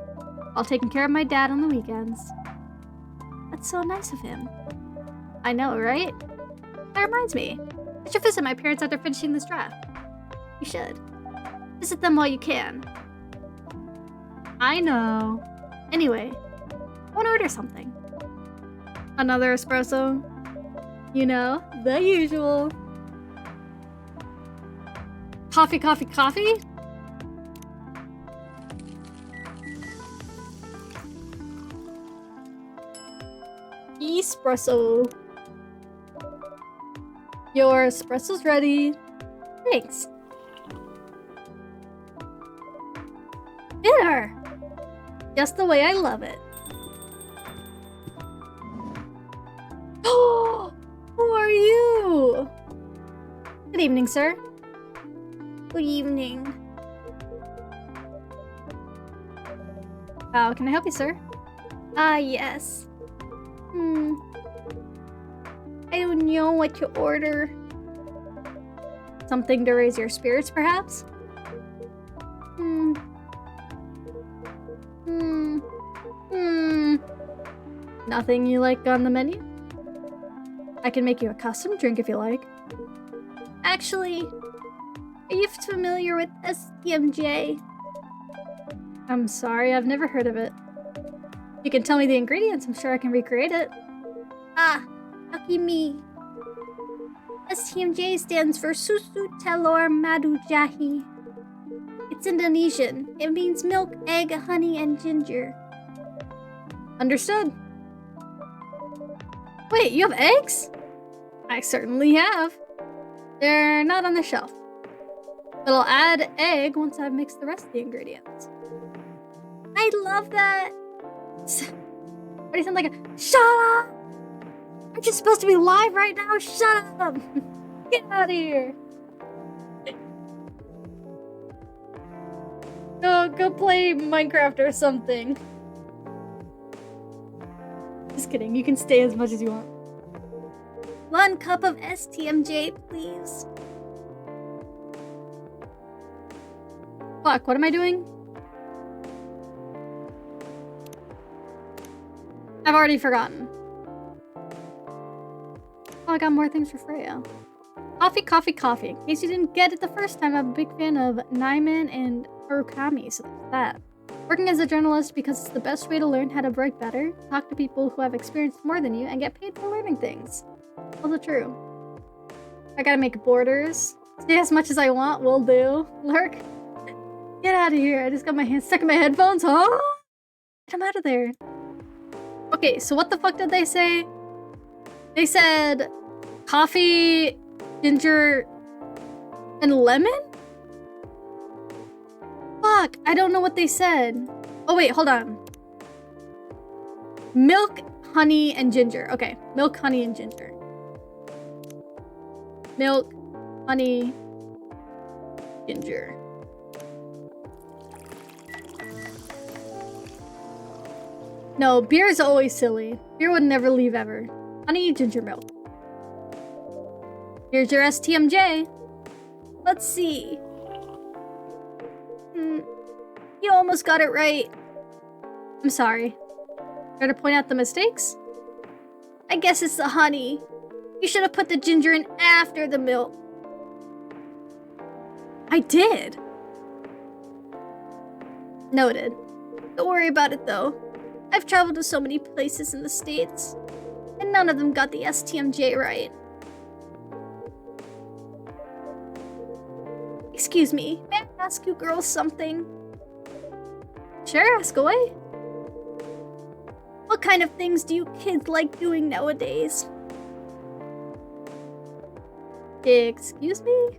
while taking care of my dad on the weekends. That's so nice of him. I know, right? That reminds me. I should visit my parents after finishing this draft. You should. Visit them while you can. I know. Anyway, I want to order something. Another espresso? You know, the usual. Coffee, coffee, coffee? Espresso. Your espresso's ready. Thanks. Bitter! Just the way I love it. Oh, who are you? Good evening, sir. Good evening. How can I help you, sir? Yes. I don't know what to order. Something to raise your spirits, perhaps? Nothing you like on the menu? I can make you a custom drink if you like. Actually, are you familiar with STMJ? I'm sorry, I've never heard of it. You can tell me the ingredients, I'm sure I can recreate it. Ah, lucky me. STMJ stands for Susu Telur Madu Jahi. It's Indonesian. It means milk, egg, honey, and ginger. Understood. Wait, you have eggs? I certainly have. They're not on the shelf. But I'll add egg once I've mixed the rest of the ingredients. I love that. Why do you sound like a— Shut up! Aren't you supposed to be live right now? Shut up! Get out of here! Go play Minecraft or something. Just kidding, you can stay as much as you want. 1 cup of STMJ, please. Fuck, what am I doing? I've already forgotten. Oh, I got more things for Freya. Coffee, coffee, coffee. In case you didn't get it the first time, I'm a big fan of Nyman and Urukami, so there's that. Working as a journalist because it's the best way to learn how to write better, talk to people who have experienced more than you, and get paid for learning things. Also true. I gotta make borders. Stay as much as I want, will do. Lurk. Get out of here. I just got my hands stuck in my headphones, huh? Get them out of there. Okay, so what the fuck did they say? They said coffee, ginger, and lemon? Fuck, I don't know what they said. Oh wait, hold on. Milk, honey, and ginger. Okay, milk, honey, and ginger. Milk, honey, ginger. No, beer is always silly. Beer would never leave ever. Honey, ginger milk. Here's your STMJ. Let's see. You almost got it right. I'm sorry. Care to point out the mistakes? I guess it's the honey. You should have put the ginger in after the milk. I did. Noted. Don't worry about it though. I've traveled to so many places in the States, and none of them got the STMJ right. Excuse me, may I ask you girls something? Sure, ask away. What kind of things do you kids like doing nowadays? Excuse me?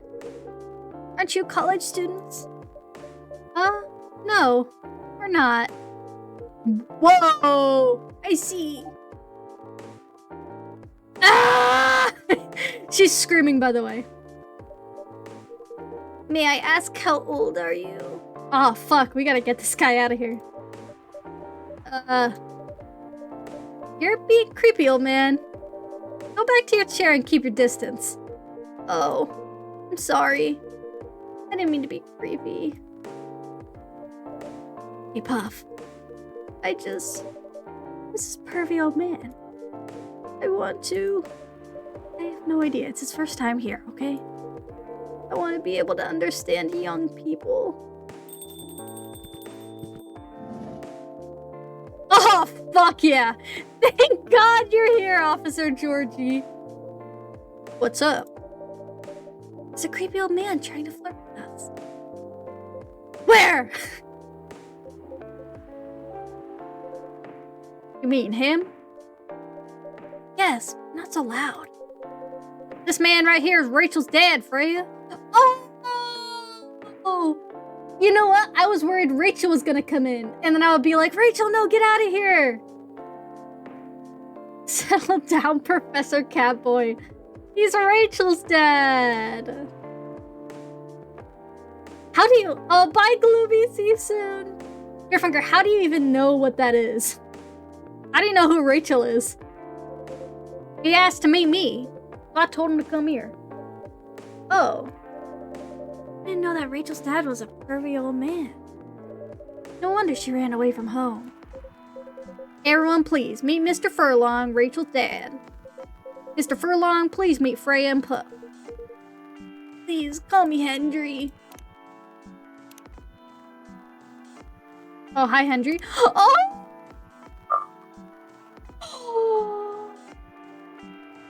Aren't you college students? No, we're not. Whoa! I see. Ah! She's screaming, by the way. May I ask how old are you? Oh, fuck. We gotta get this guy out of here. You're being creepy, old man. Go back to your chair and keep your distance. Oh, I'm sorry. I didn't mean to be creepy. Hey, Puff. This is pervy old man. I have no idea. It's his first time here, okay? I want to be able to understand young people. Oh, fuck yeah! Thank God you're here, Officer Georgie. What's up? It's a creepy old man trying to flirt with us. Where? You mean him? Yes, not so loud. This man right here is Rachel's dad, Freya. Oh! You know what? I was worried Rachel was gonna come in, and then I would be like, Rachel, no, get out of here! Settle down, Professor Catboy. He's Rachel's dad. How do you... Oh, bye, Gloomy. See you soon. Earfunger, how do you even know what that is? How do you know who Rachel is? He asked to meet me. So I told him to come here. Oh. I didn't know that Rachel's dad was a pervy old man. No wonder she ran away from home. Everyone, please meet Mr. Furlong, Rachel's dad. Mr. Furlong, please meet Freya and Pup. Please, call me Hendry. Oh, hi, Hendry.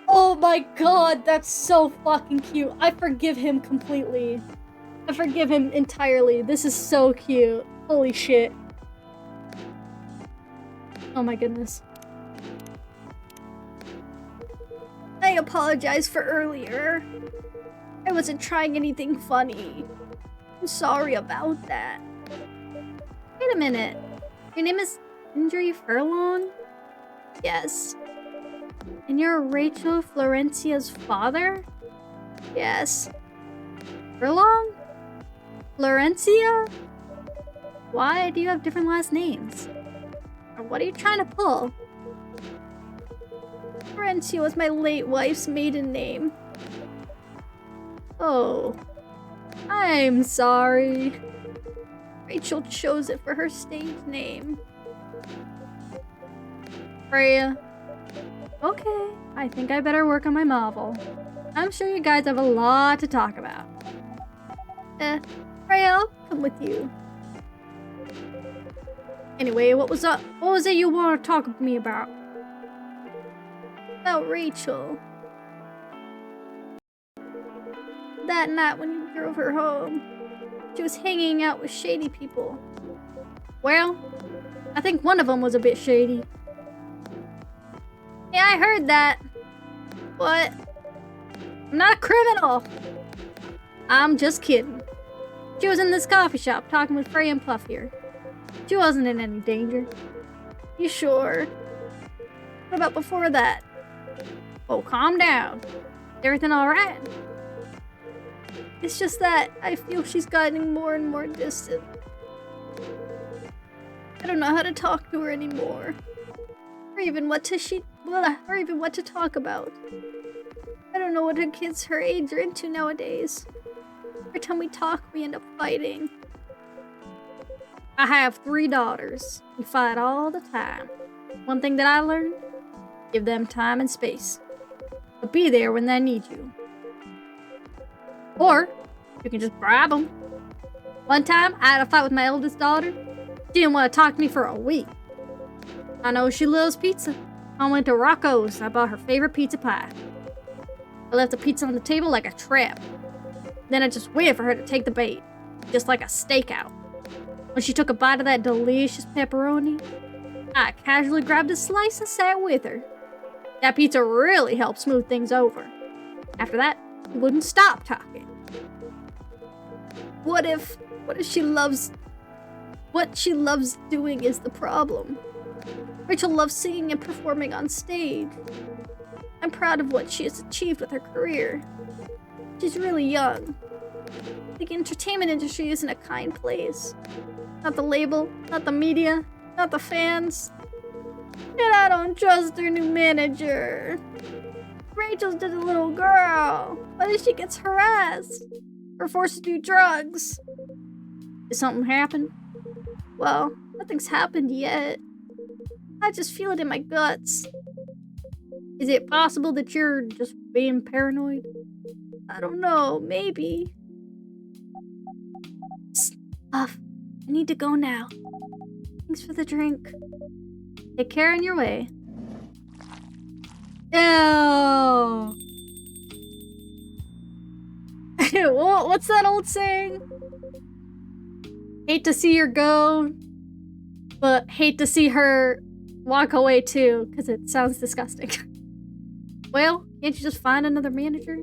Oh my god, that's so fucking cute. I forgive him completely. I forgive him entirely. This is so cute. Holy shit. Oh my goodness. I apologize for earlier. I wasn't trying anything funny. I'm sorry about that. Wait a minute. Your name is Hendry Furlong? Yes. And you're Rachel Florencia's father? Yes. Furlong? Florencia? Why do you have different last names? Or what are you trying to pull? Florencia was my late wife's maiden name. Oh. I'm sorry. Rachel chose it for her stage name. Freya. Okay, I think I better work on my novel. I'm sure you guys have a lot to talk about. Freya, I'll come with you. Anyway, what was it you want to talk with me about? About Rachel. That night when you drove her home, she was hanging out with shady people. Well, I think one of them was a bit shady. Yeah, I heard that. What? I'm not a criminal. I'm just kidding. She was in this coffee shop talking with Frey and Puff here. She wasn't in any danger. You sure? What about before that? Oh, calm down. Everything alright? It's just that I feel she's getting more and more distant. I don't know how to talk to her anymore. Or even what to talk about. I don't know what the kids her age are into nowadays. Every time we talk, we end up fighting. I have 3 daughters. We fight all the time. One thing that I learned, give them time and space. But be there when they need you. Or, you can just bribe them. One time, I had a fight with my eldest daughter. She didn't want to talk to me for a week. I know she loves pizza. I went to Rocco's and I bought her favorite pizza pie. I left the pizza on the table like a trap. Then I just waited for her to take the bait, just like a stakeout. When she took a bite of that delicious pepperoni, I casually grabbed a slice and sat with her. That pizza really helped smooth things over. After that, she wouldn't stop talking. What if what she loves doing is the problem? Rachel loves singing and performing on stage. I'm proud of what she has achieved with her career. She's really young. The entertainment industry isn't a kind place. Not the label, not the media, not the fans. And I don't trust her new manager. Rachel's just a little girl. What if she gets harassed? Or forced to do drugs? Did something happen? Well, nothing's happened yet. I just feel it in my guts. Is it possible that you're just being paranoid? I don't know, maybe. Off. I need to go now. Thanks for the drink. Take care on your way. Ew. What's that old saying? Hate to see her go, but hate to see her walk away too, because it sounds disgusting. Well, can't you just find another manager?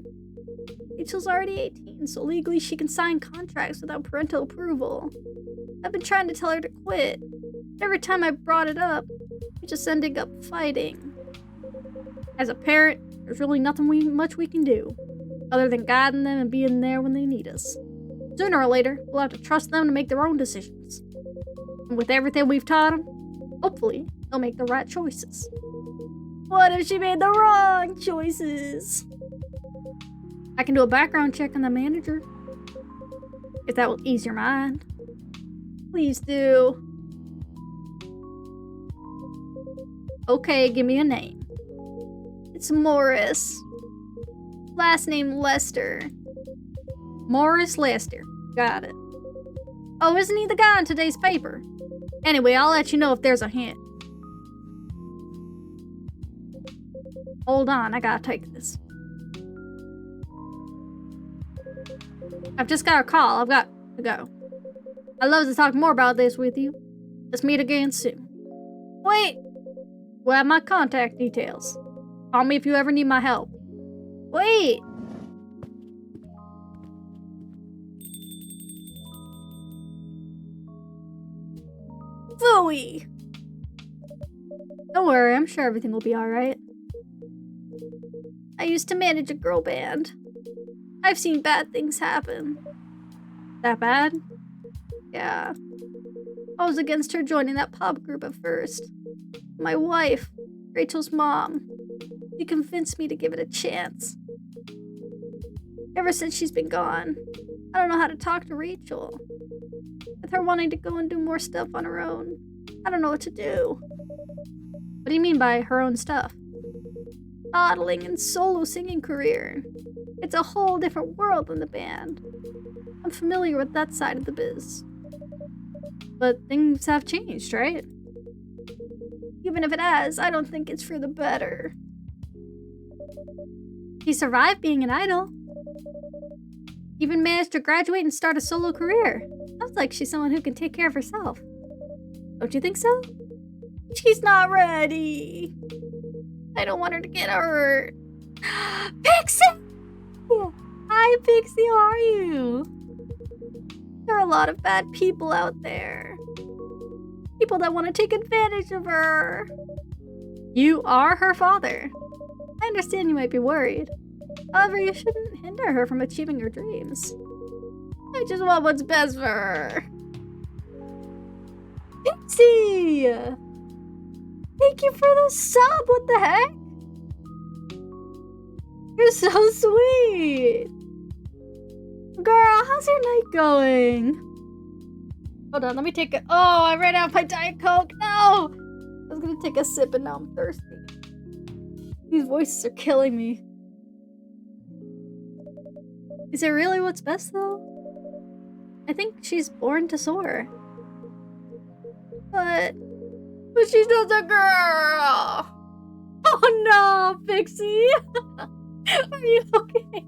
Rachel's already 18, so legally she can sign contracts without parental approval. I've been trying to tell her to quit. But every time I brought it up, we just ended up fighting. As a parent, there's really nothing much we can do, other than guiding them and being there when they need us. Sooner or later, we'll have to trust them to make their own decisions. And with everything we've taught them, hopefully, they'll make the right choices. What if she made the wrong choices? I can do a background check on the manager. If that will ease your mind. Please do. Okay, give me a name. It's Morris. Last name Lester. Morris Lester. Got it. Oh, isn't he the guy in today's paper? Anyway, I'll let you know if there's a hint. Hold on, I gotta take this. I've just got a call. I've got to go. I'd love to talk more about this with you. Let's meet again soon. Wait! We'll have my contact details. Call me if you ever need my help. Wait! Phooey! Don't worry, I'm sure everything will be alright. I used to manage a girl band. I've seen bad things happen. That bad? Yeah. I was against her joining that pop group at first. My wife, Rachel's mom, she convinced me to give it a chance. Ever since she's been gone, I don't know how to talk to Rachel. With her wanting to go and do more stuff on her own, I don't know what to do. What do you mean by her own stuff? Modeling and solo singing career. It's a whole different world than the band. I'm familiar with that side of the biz. But things have changed, right? Even if it has, I don't think it's for the better. She survived being an idol. Even managed to graduate and start a solo career. Sounds like she's someone who can take care of herself. Don't you think so? She's not ready. I don't want her to get hurt. Pixie! Hi, Pixie, how are you? There are a lot of bad people out there. People that want to take advantage of her. You are her father. I understand you might be worried. However, you shouldn't hinder her from achieving her dreams. I just want what's best for her. Pixie! Thank you for the sub, what the heck? You're so sweet! Girl, how's your night going? Hold on, let me take a— oh, I ran out of my Diet Coke, no! I was gonna take a sip and now I'm thirsty. These voices are killing me. Is it really what's best though? I think she's born to soar. But she's just a girl! Oh no, Pixie! Are you okay?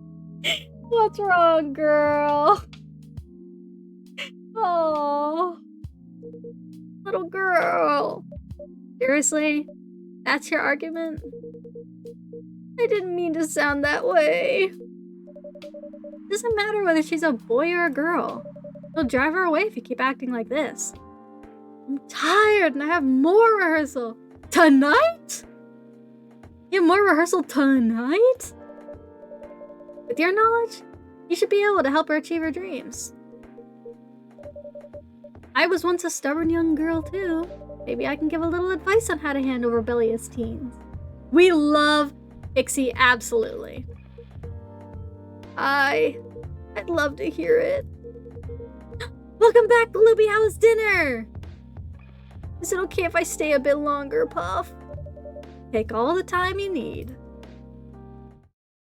What's wrong, girl? Oh, little girl. Seriously? That's your argument? I didn't mean to sound that way. It doesn't matter whether she's a boy or a girl. They'll drive her away if you keep acting like this. I'm tired and I have more rehearsal. Tonight? You have more rehearsal tonight? With your knowledge, you should be able to help her achieve her dreams. I was once a stubborn young girl too. Maybe I can give a little advice on how to handle rebellious teens. We love Pixie, absolutely. I'd love to hear it. Welcome back, Luby. How was dinner? Is it okay if I stay a bit longer, Puff? Take all the time you need.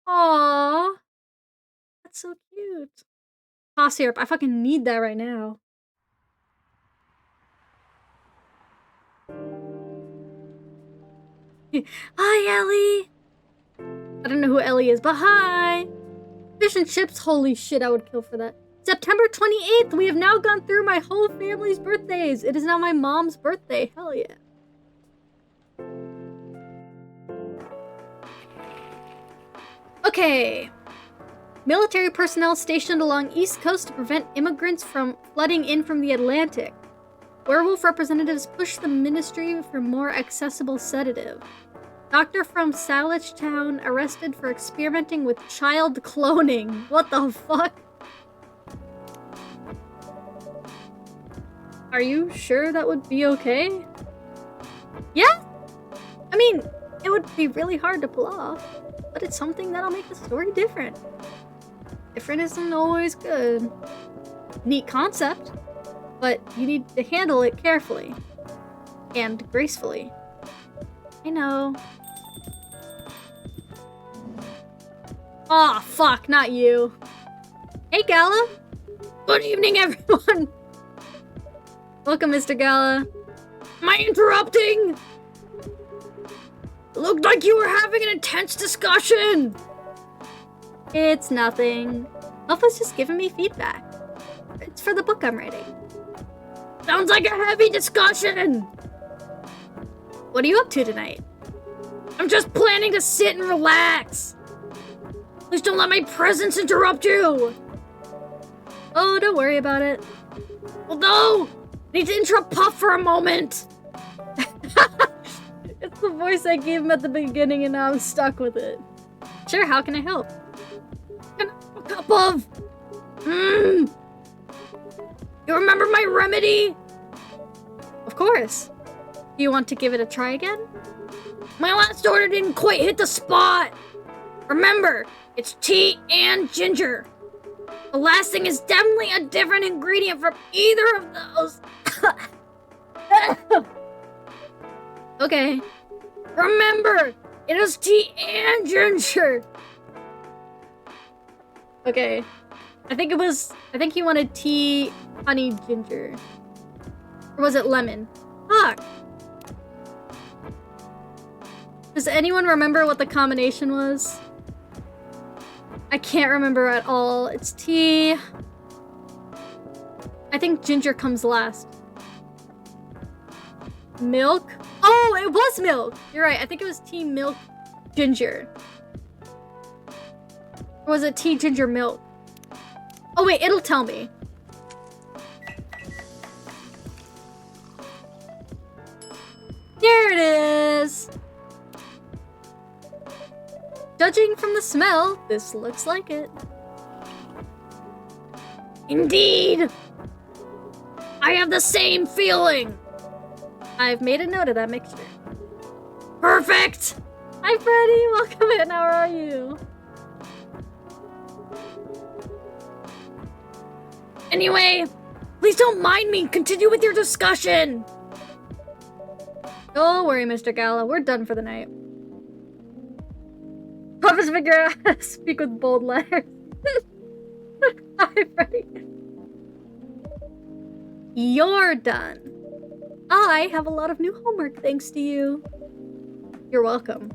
Aww. That's so cute. Cough syrup. I fucking need that right now. Hi, Ellie. I don't know who Ellie is, but hi. Fish and chips. Holy shit, I would kill for that. September 28th. We have now gone through my whole family's birthdays. It is now my mom's birthday. Hell yeah. Okay. Military personnel stationed along East Coast to prevent immigrants from flooding in from the Atlantic. Werewolf representatives push the ministry for more accessible sedative. Doctor from Salich Town arrested for experimenting with child cloning. What the fuck? Are you sure that would be okay? Yeah? I mean, it would be really hard to pull off, but it's something that'll make the story different. Different isn't always good. Neat concept, but you need to handle it carefully and gracefully. I know. Aw, fuck, not you. Hey, Gala. Good evening, everyone. Welcome, Mr. Gala. Am I interrupting? It looked like you were having an intense discussion. It's nothing. Alpha's just giving me feedback. It's for the book I'm writing. Sounds like a heavy discussion. What are you up to tonight? I'm just planning to sit and relax. Please don't let my presence interrupt you. Oh, don't worry about it. Well, no. I need to interrupt Puff for a moment. It's the voice I gave him at the beginning and now I'm stuck with it. Sure, how can I help? Can I have a cup of... You remember my remedy? Of course. Do you want to give it a try again? My last order didn't quite hit the spot. Remember, it's tea and ginger. The last thing is definitely a different ingredient from either of those. Okay. Remember, it is tea and ginger. Okay. I think he wanted tea, honey, ginger. Or was it lemon? Fuck. Does anyone remember what the combination was? I can't remember at all. It's tea. I think ginger comes last. Milk? Oh, it was milk! You're right, I think it was tea, milk, ginger. Or was it tea, ginger, milk? Oh wait, it'll tell me. There it is! Judging from the smell, this looks like it. Indeed! I have the same feeling! I've made a note of that mixture. Perfect! Hi, Freddy! Welcome in. How are you? Anyway, please don't mind me. Continue with your discussion. Don't worry, Mr. Gala. We're done for the night. Puff figure out how to speak with bold letters. Hi, Freddy. You're done. I have a lot of new homework thanks to you. You're welcome.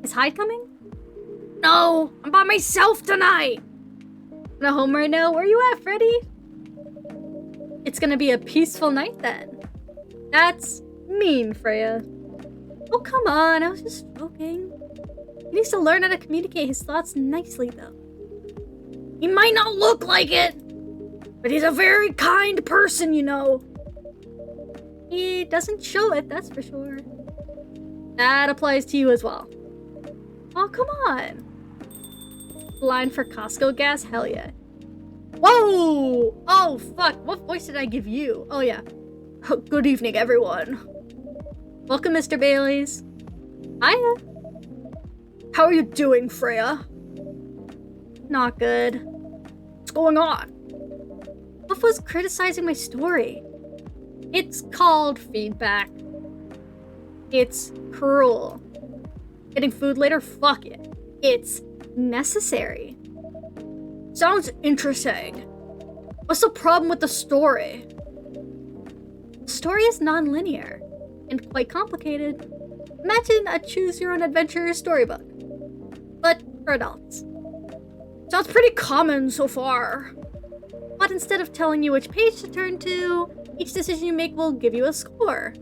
Is Hyde coming? No, I'm by myself tonight. Not home right now? Where you at, Freddy? It's gonna be a peaceful night then. That's mean, Freya. Oh, come on. I was just joking. He needs to learn how to communicate his thoughts nicely, though. He might not look like it, but he's a very kind person, you know. He doesn't show it, that's for sure. That applies to you as well. Oh, come on. Line for Costco gas? Hell yeah. Whoa! Oh, fuck. What voice did I give you? Oh, yeah. Good evening, everyone. Welcome, Mr. Bailey's. Hiya. How are you doing, Freya? Not good. What's going on? Puff was criticizing my story. It's called feedback. It's cruel. Getting food later? Fuck it. It's necessary. Sounds interesting. What's the problem with the story? The story is non-linear and quite complicated. Imagine a choose-your-own-adventure storybook, but for adults. Sounds pretty common so far. But instead of telling you which page to turn to, each decision you make will give you a score.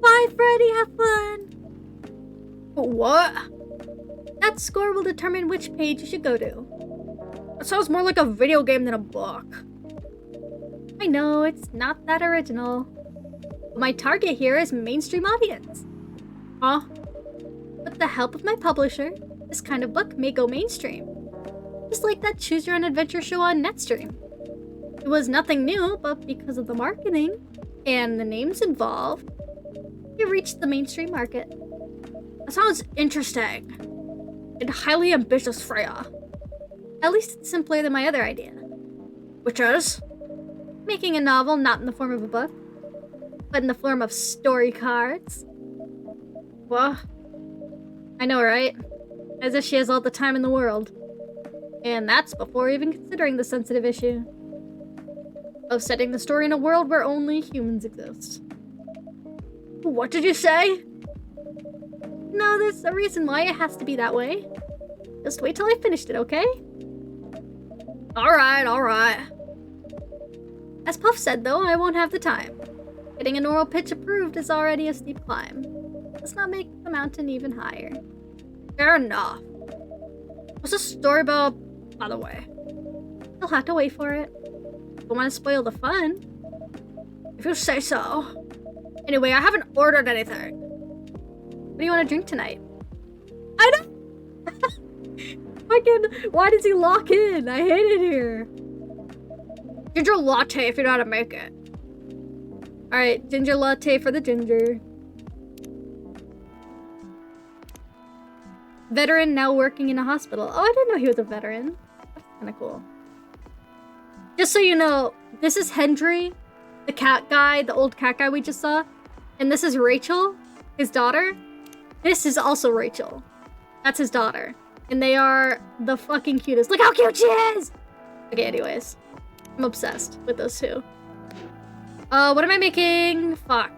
Bye, Freddy, have fun! What? That score will determine which page you should go to. That sounds more like a video game than a book. I know, it's not that original. But my target here is mainstream audience. Huh? With the help of my publisher, this kind of book may go mainstream. Just like that Choose Your Own Adventure show on Netstream. It was nothing new, but because of the marketing and the names involved, it reached the mainstream market. That sounds interesting. And highly ambitious, Freya. At least it's simpler than my other idea. Which is? Making a novel not in the form of a book, but in the form of story cards. What? I know, right? As if she has all the time in the world. And that's before even considering the sensitive issue of setting the story in a world where only humans exist. What did you say? No, there's a reason why it has to be that way. Just wait till I finished it, okay? Alright. As Puff said, though, I won't have the time. Getting an oral pitch approved is already a steep climb. Let's not make the mountain even higher. Fair enough. What's the story about, by the way? You'll have to wait for it. Don't want to spoil the fun. If you say so. Anyway, I haven't ordered anything. What do you want to drink tonight? I don't... Fucking... Why does he lock in? I hate it here. Ginger latte if you know how to make it. Alright, ginger latte for the ginger. Veteran now working in a hospital. Oh, I didn't know he was a veteran. That's kind of cool. Just so you know, this is Hendry, the cat guy, the old cat guy we just saw. And this is Rachel, his daughter. This is also Rachel. That's his daughter. And they are the fucking cutest. Look how cute she is! Okay, anyways. I'm obsessed with those two. What am I making? Fuck.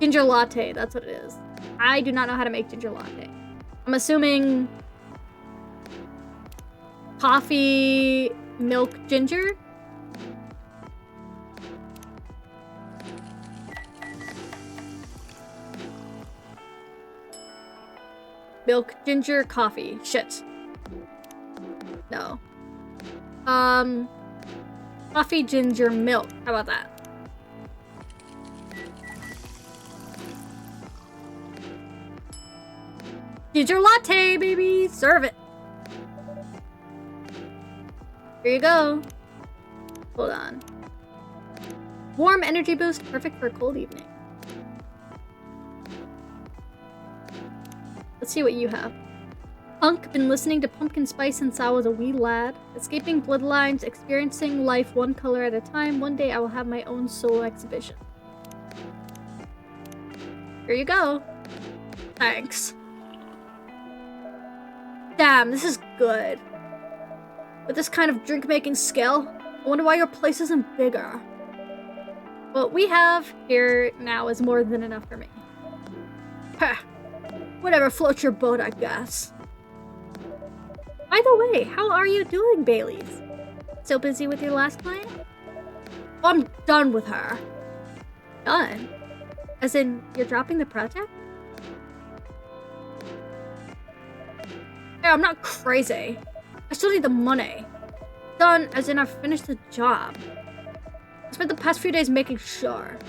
Ginger latte, that's what it is. I do not know how to make ginger latte. I'm assuming coffee, milk, ginger. Milk, ginger, coffee. Shit. No. Coffee, ginger, milk. How about that? Ginger latte, baby! Serve it! Here you go. Hold on. Warm energy boost, perfect for a cold evening. Let's see what you have. Punk, been listening to Pumpkin Spice since I was a wee lad. Escaping bloodlines, experiencing life one color at a time. One day I will have my own solo exhibition. Here you go. Thanks. Damn, this is good. With this kind of drink-making skill, I wonder why your place isn't bigger. What we have here now is more than enough for me. Heh. Whatever floats your boat, I guess. By the way, how are you doing, Bailey's? So busy with your last client? I'm done with her. Done? As in, you're dropping the project? Hey, I'm not crazy. I still need the money. Done, as in I've finished the job. I spent the past few days making sure.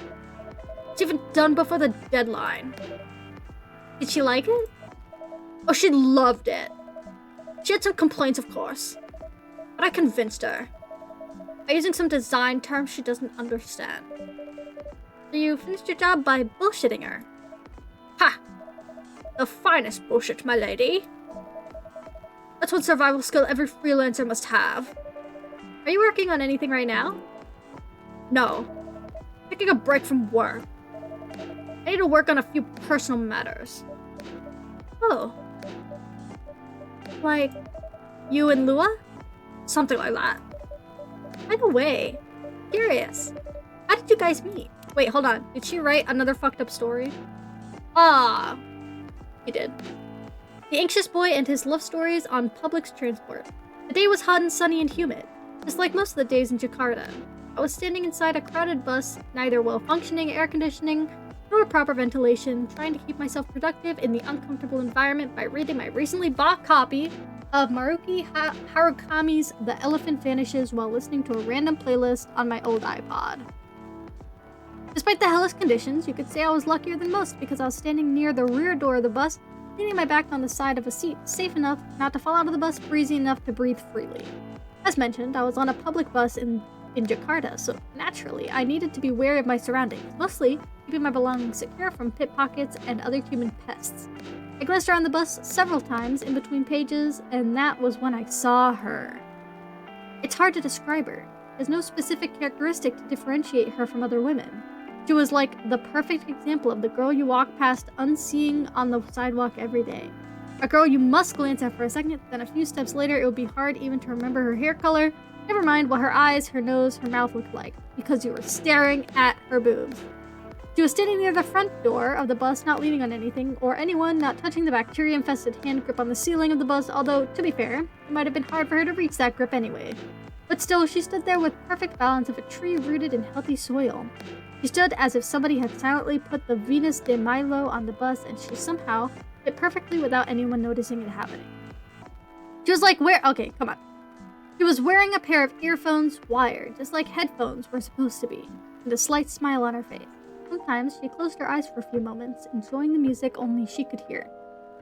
It's even done before the deadline. Did she like it? Oh, she loved it. She had some complaints, of course. But I convinced her. By using some design terms she doesn't understand. So you finished your job by bullshitting her. Ha! The finest bullshit, my lady. That's one survival skill every freelancer must have. Are you working on anything right now? No. Taking a break from work. I need to work on a few personal matters. Oh. Like, you and Lua? Something like that. By the way, curious. How did you guys meet? Wait, hold on. Did she write another fucked up story? Ah. She did. The anxious boy and his love stories on public transport. The day was hot and sunny and humid, just like most of the days in Jakarta. I was standing inside a crowded bus, neither well-functioning air conditioning nor proper ventilation, trying to keep myself productive in the uncomfortable environment by reading my recently bought copy of Maruki Harukami's The Elephant Vanishes while listening to a random playlist on my old iPod. Despite the hellish conditions, you could say I was luckier than most because I was standing near the rear door of the bus, leaning my back on the side of a seat, safe enough not to fall out of the bus, breezy enough to breathe freely. As mentioned, I was on a public bus in Jakarta, so naturally, I needed to be wary of my surroundings, mostly keeping my belongings secure from pickpockets and other human pests. I glanced around the bus several times in between pages, and that was when I saw her. It's hard to describe her. There's no specific characteristic to differentiate her from other women. She was like the perfect example of the girl you walk past unseeing on the sidewalk every day. A girl you must glance at for a second, then a few steps later it would be hard even to remember her hair color, never mind what her eyes, her nose, her mouth looked like, because you were staring at her boobs. She was standing near the front door of the bus, not leaning on anything or anyone, not touching the bacteria-infested hand grip on the ceiling of the bus, although, to be fair, it might have been hard for her to reach that grip anyway. But still, she stood there with perfect balance of a tree rooted in healthy soil. She stood as if somebody had silently put the Venus de Milo on the bus, and she somehow fit perfectly without anyone noticing it happening. She was like, okay, come on. She was wearing a pair of earphones, wired, just like headphones were supposed to be, and a slight smile on her face. Sometimes she closed her eyes for a few moments, enjoying the music only she could hear.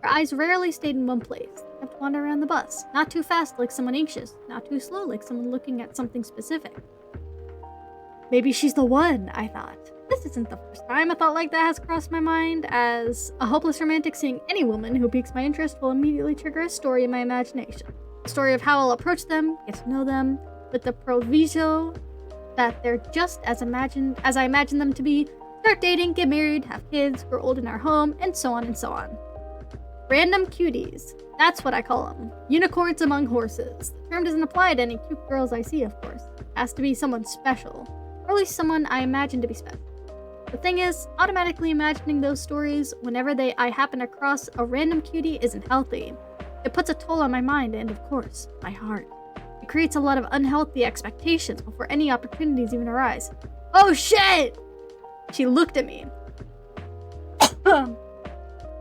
Her eyes rarely stayed in one place. They kept wandering around the bus, not too fast like someone anxious, not too slow like someone looking at something specific. Maybe she's the one, I thought. This isn't the first time a thought like that has crossed my mind. As a hopeless romantic, seeing any woman who piques my interest will immediately trigger a story in my imagination. A story of how I'll approach them, get to know them, with the proviso that they're just as I imagine them to be, start dating, get married, have kids, grow old in our home, and so on and so on. Random cuties. That's what I call them. Unicorns among horses. The term doesn't apply to any cute girls I see, of course. It has to be someone special. Or at least someone I imagine to be special. The thing is, automatically imagining those stories whenever I happen across a random cutie isn't healthy. It puts a toll on my mind and, of course, my heart. It creates a lot of unhealthy expectations before any opportunities even arise. Oh shit! She looked at me.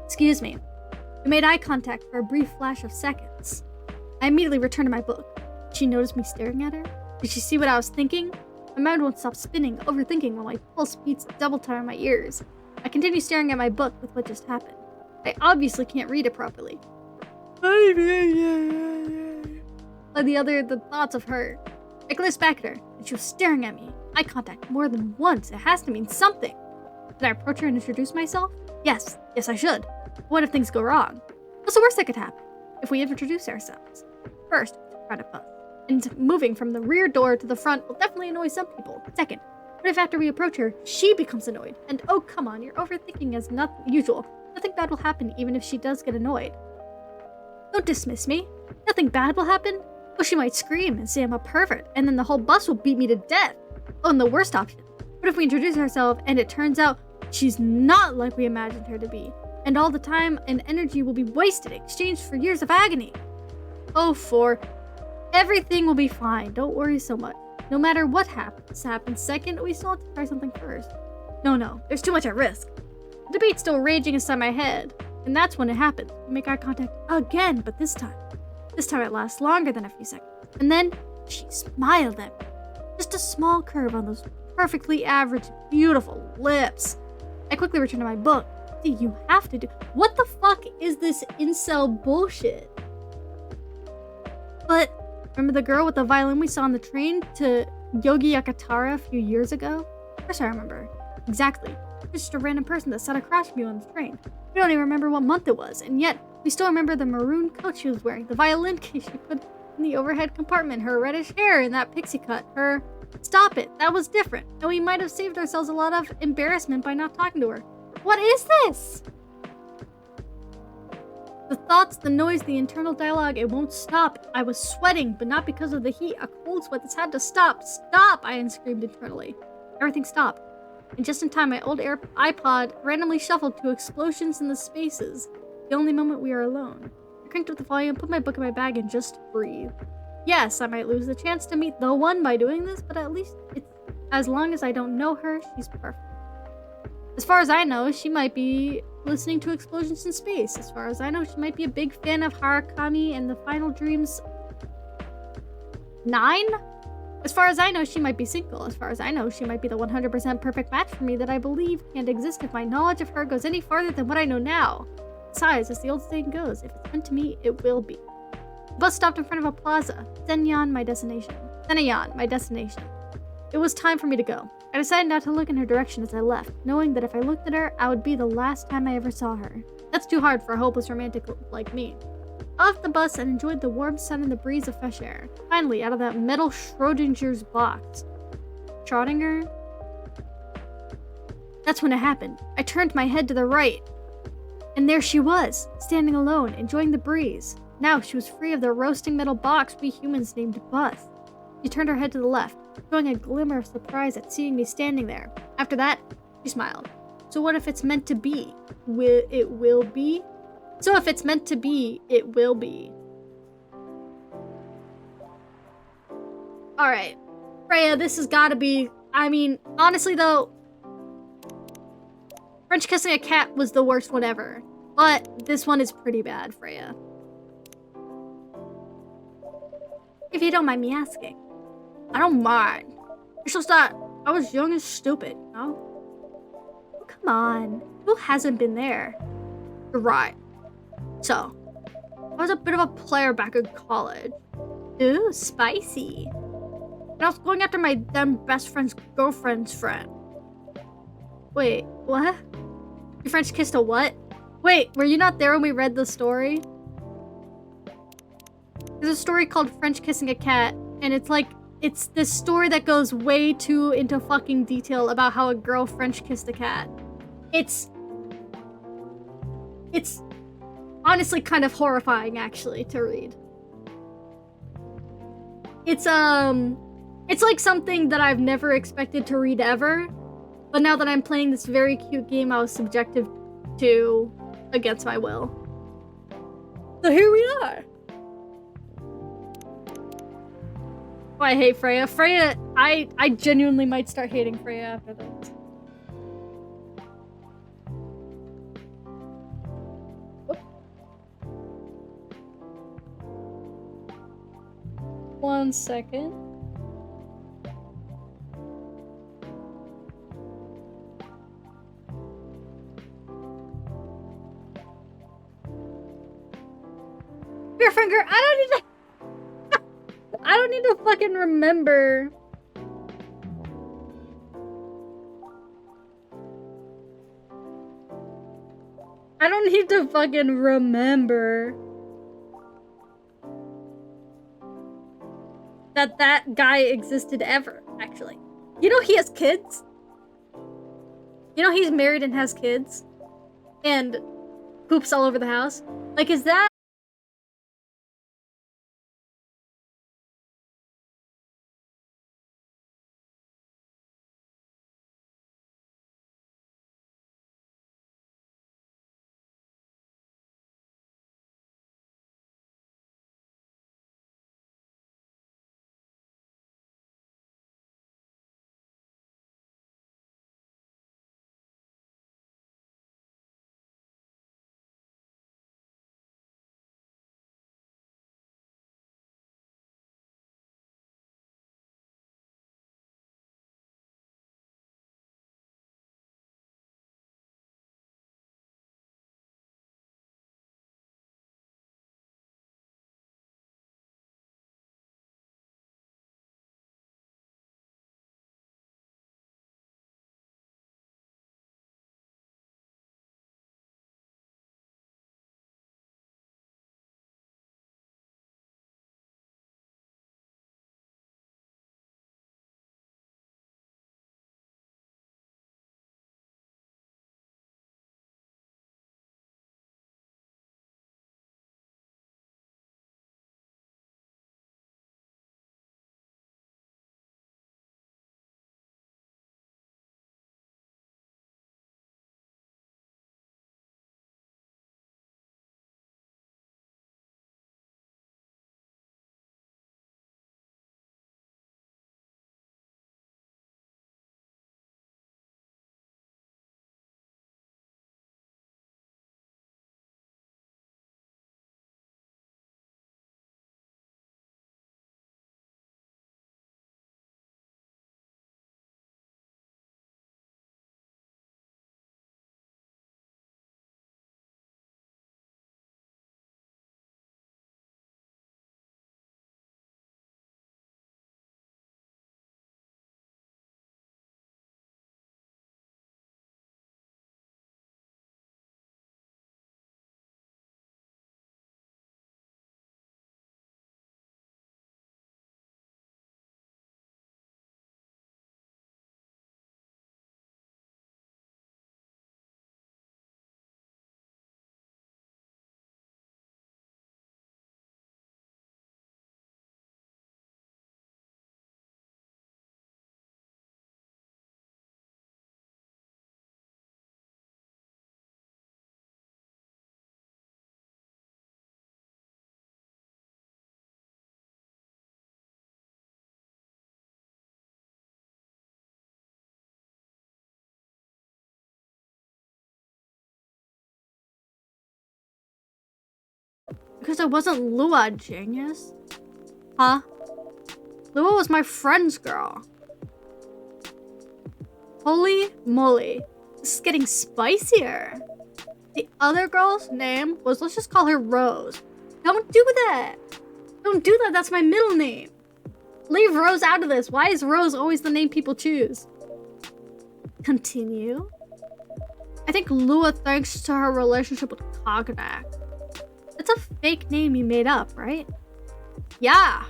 Excuse me. We made eye contact for a brief flash of seconds. I immediately returned to my book. Did she notice me staring at her? Did she see what I was thinking? My mind won't stop spinning, overthinking while my pulse beats double time in my ears. I continue staring at my book with what just happened. I obviously can't read it properly. Like the thoughts of her. I glanced back at her, and she was staring at me. Eye contact more than once. It has to mean something. Did I approach her and introduce myself? Yes, I should. What if things go wrong? What's the worst that could happen? If we introduce ourselves. First, try to buzz. And moving from the rear door to the front will definitely annoy some people. Second, what if after we approach her, she becomes annoyed? And oh, come on, you're overthinking as usual. Nothing bad will happen even if she does get annoyed. Don't dismiss me. Nothing bad will happen. Oh, she might scream and say I'm a pervert, and then the whole bus will beat me to death. Oh, and the worst option. What if we introduce ourselves and it turns out she's not like we imagined her to be? And all the time and energy will be wasted, exchanged for years of agony. Oh, everything will be fine. Don't worry so much. No matter what happens second, we still have to try something first. No, there's too much at risk. The debate's still raging inside my head, and that's when it happens. We make eye contact again, but this time it lasts longer than a few seconds. And then she smiled at me. Just a small curve on those perfectly average, beautiful lips. I quickly returned to my book. See, you have to do. What the fuck is this incel bullshit? But remember the girl with the violin we saw on the train to Yogi Yakatara a few years ago? Of course I remember. Exactly. It's just a random person that sat across from you on the train. We don't even remember what month it was, and yet we still remember the maroon coat she was wearing, the violin case she put in the overhead compartment, her reddish hair in that pixie cut, her... Stop it, that was different, and we might have saved ourselves a lot of embarrassment by not talking to her. What is this? The thoughts, the noise, the internal dialogue, it won't stop. I was sweating, but not because of the heat. A cold sweat that's had to stop. Stop! I screamed internally. Everything stopped. And just in time, my old iPod randomly shuffled to explosions in the spaces. The only moment we are alone. I cranked up the volume, put my book in my bag, and just breathed. Yes, I might lose the chance to meet the one by doing this, but at least it's as long as I don't know her, she's perfect. As far as I know, she might be listening to explosions in space. As far as I know, she might be a big fan of Harakami and the Final Dreams 9? As far as I know, she might be single. As far as I know, she might be the 100% perfect match for me that I believe can't exist if my knowledge of her goes any farther than what I know now. Besides, as the old saying goes, if it's meant to me, it will be. The bus stopped in front of a plaza. Senyan, my destination. It was time for me to go. I decided not to look in her direction as I left, knowing that if I looked at her, I would be the last time I ever saw her. That's too hard for a hopeless romantic like me. I left the bus and enjoyed the warm sun and the breeze of fresh air. Finally, out of that metal Schrodinger's box. Schrodinger? That's when it happened. I turned my head to the right, and there she was, standing alone, enjoying the breeze. Now she was free of the roasting metal box we humans named Buzz. She turned her head to the left, showing a glimmer of surprise at seeing me standing there. After that, she smiled. So what if it's meant to be? It will be? So if it's meant to be, it will be. Alright. Freya, this has gotta be... I mean, honestly though, French kissing a cat was the worst one ever. But this one is pretty bad, Freya. If you don't mind me asking. I don't mind. It's just that I was young and stupid, you know? Oh, come on. Who hasn't been there? You're right. So, I was a bit of a player back in college. Ooh, spicy. And I was going after my then best friend's girlfriend's friend. Wait, what? Your French kissed a what? Wait, were you not there when we read the story? There's a story called French Kissing a Cat, and it's like, it's this story that goes way too into fucking detail about how a girl French kissed a cat. It's honestly kind of horrifying, actually, to read. It's like something that I've never expected to read ever, but now that I'm playing this very cute game I was subjected to against my will. So here we are. Oh, I hate Freya. Freya, I genuinely might start hating Freya after this. Whoop. 1 second. Your finger, I don't need to fucking remember. I don't need to fucking remember that guy existed ever, actually. You know he has kids? You know he's married and has kids? And poops all over the house? Like, is that Because I wasn't Lua, genius. Huh? Lua was my friend's girl. Holy moly. This is getting spicier. The other girl's name was, let's just call her Rose. Don't do that. Don't do that. That's my middle name. Leave Rose out of this. Why is Rose always the name people choose? Continue. I think Lua thanks to her relationship with Cognac. It's a fake name you made up, right? Yeah.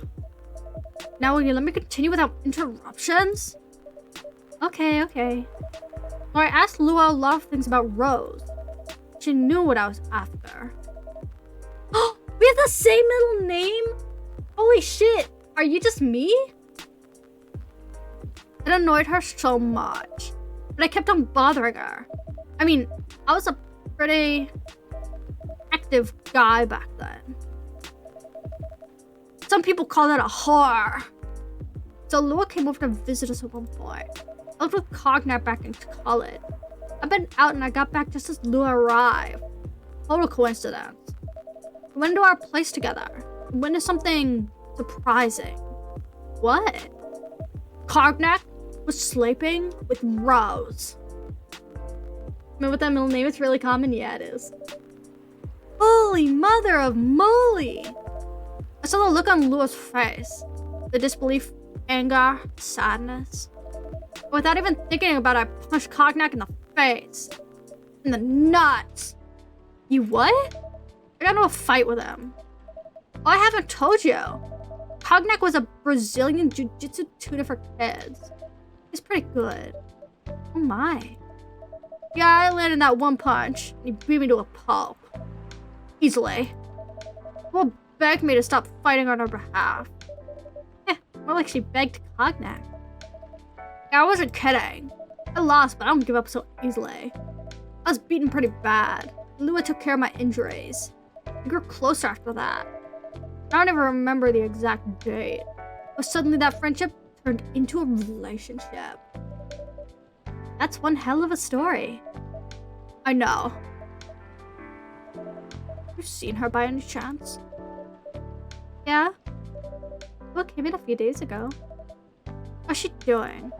Now will you let me continue without interruptions? Okay. So I asked Lua a lot of things about Rose. She knew what I was after. Oh, we have the same middle name? Holy shit. Are you just me? It annoyed her so much, but I kept on bothering her. I mean, I was a pretty active guy back then. Some people call that a whore. So Lua came over to visit us at one point. I lived with Cognac back in college. I've been out and I got back just as Lua arrived. Total coincidence. We went into our place together. We went to something surprising. What? Cognac was sleeping with Rose. I mean, with that middle name, it's really common. Yeah, it is. Holy mother of moly! I saw the look on Lua's face. The disbelief, anger, sadness. But without even thinking about it, I punched Cognac in the face. In the nuts. You what? I got into a fight with him. Oh, I haven't told you. Cognac was a Brazilian jiu-jitsu tutor for kids. He's pretty good. Oh my. Yeah, I landed that one punch, and he beat me to a pulp. Easily. Well, begged me to stop fighting on her behalf. More like she begged Cognac. Yeah, I wasn't kidding. I lost, but I don't give up so easily. I was beaten pretty bad. Lua took care of my injuries. We grew closer after that. I don't even remember the exact date. But suddenly that friendship turned into a relationship. That's one hell of a story. I know. You've seen her by any chance? Yeah. Lua came in a few days ago. How's she doing?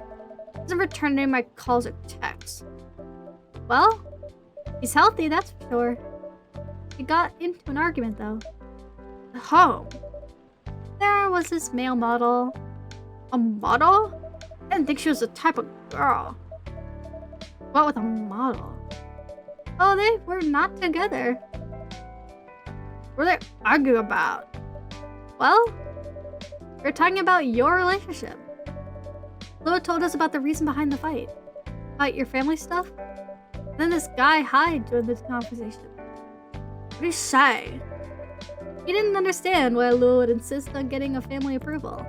Doesn't return any of my calls or texts. Well, he's healthy, that's for sure. We got into an argument though. At home. There was this male model. A model? I didn't think she was the type of girl. What with a model? Oh, they were not together. What were they arguing about? Well, we're talking about your relationship. Lua told us about the reason behind the fight. About your family stuff. And then this guy hid during this conversation. What do you say? He didn't understand why Lua would insist on getting a family approval.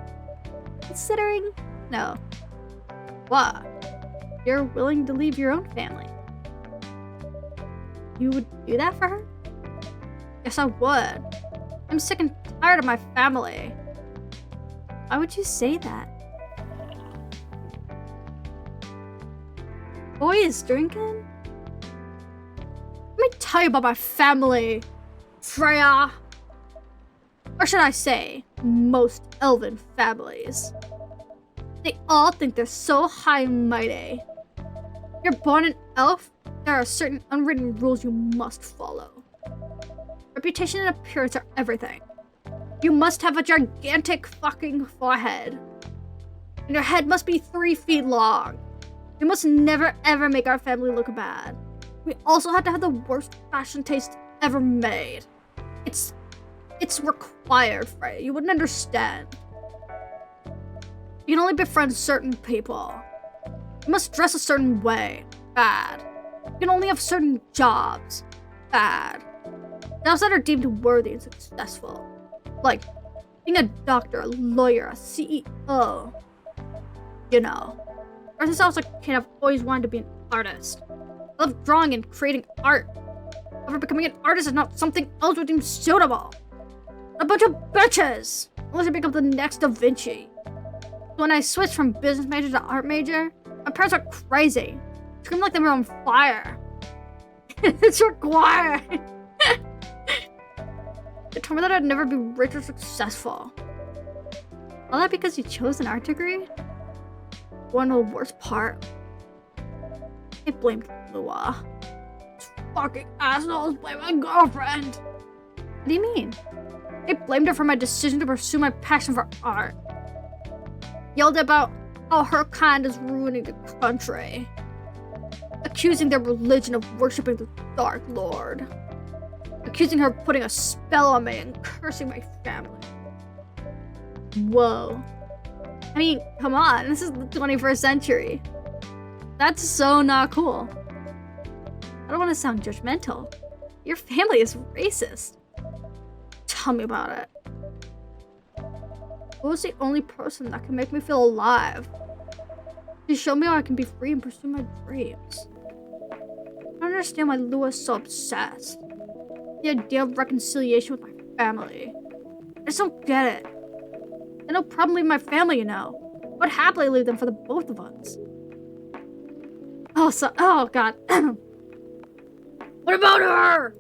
Considering, no. What? You're willing to leave your own family. You would do that for her? Yes, I would. I'm sick and tired of my family. Why would you say that? Boy is drinking? Let me tell you about my family, Freya. Or should I say, most elven families. They all think they're so high and mighty. You're born an elf, there are certain unwritten rules you must follow. Reputation and appearance are everything. You must have a gigantic fucking forehead. And your head must be 3 feet long. We must never ever make our family look bad. We also have to have the worst fashion taste ever made. It's required, Freya. You wouldn't understand. You can only befriend certain people. You must dress a certain way. Bad. You can only have certain jobs. Bad. Jobs that are deemed worthy and successful. Like being a doctor, a lawyer, a CEO. You know. Ever since I was a kid, I've always wanted to be an artist. I love drawing and creating art. However, becoming an artist is not something else would deem suitable. A bunch of bitches! Unless I become the next Da Vinci. When I switched from business major to art major, my parents were crazy. Screamed like they were on fire. It's required. They told me that I'd never be rich or successful. All that because you chose an art degree? One of the worst part. They blamed Lua. These fucking assholes blame my girlfriend. What do you mean? They blamed her for my decision to pursue my passion for art. Yelled about how her kind is ruining the country. Accusing their religion of worshipping the Dark Lord. Accusing her of putting a spell on me and cursing my family. Whoa. I mean, come on, this is the 21st century. That's so not cool. I don't want to sound judgmental. Your family is racist. Tell me about it. Who was the only person that can make me feel alive? She showed me how I can be free and pursue my dreams. I don't understand why Lua is so obsessed. The idea of reconciliation with my family. I just don't get it. I had no problem leaving my family, you know. I would happily leave them for the both of us. Oh god. What about her?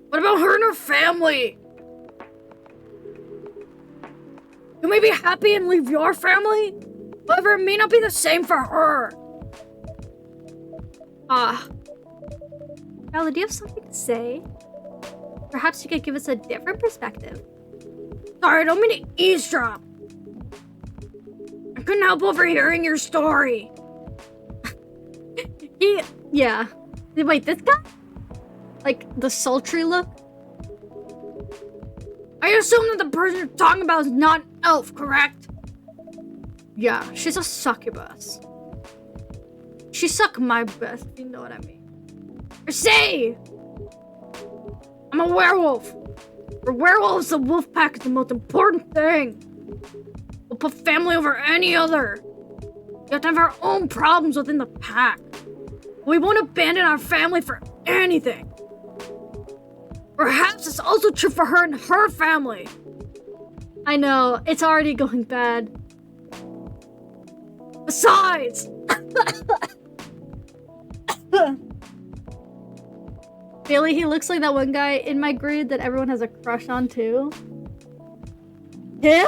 What about her and her family? You may be happy and leave your family, however, it may not be the same for her. Val, do you have something to say? Perhaps you could give us a different perspective. Sorry, I don't mean to eavesdrop. I couldn't help overhearing your story. Yeah. Wait, this guy? Like, the sultry look? I assume that the person you're talking about is not an elf, correct? Yeah, she's a succubus. She sucked my breath, if you know what I mean. I say! I'm a werewolf. For werewolves, the wolf pack is the most important thing. We'll put family over any other. We have to have our own problems within the pack. We won't abandon our family for anything. Perhaps it's also true for her and her family. I know, it's already going bad. Besides, Bailey, he looks like that one guy in my grade that everyone has a crush on too. Him?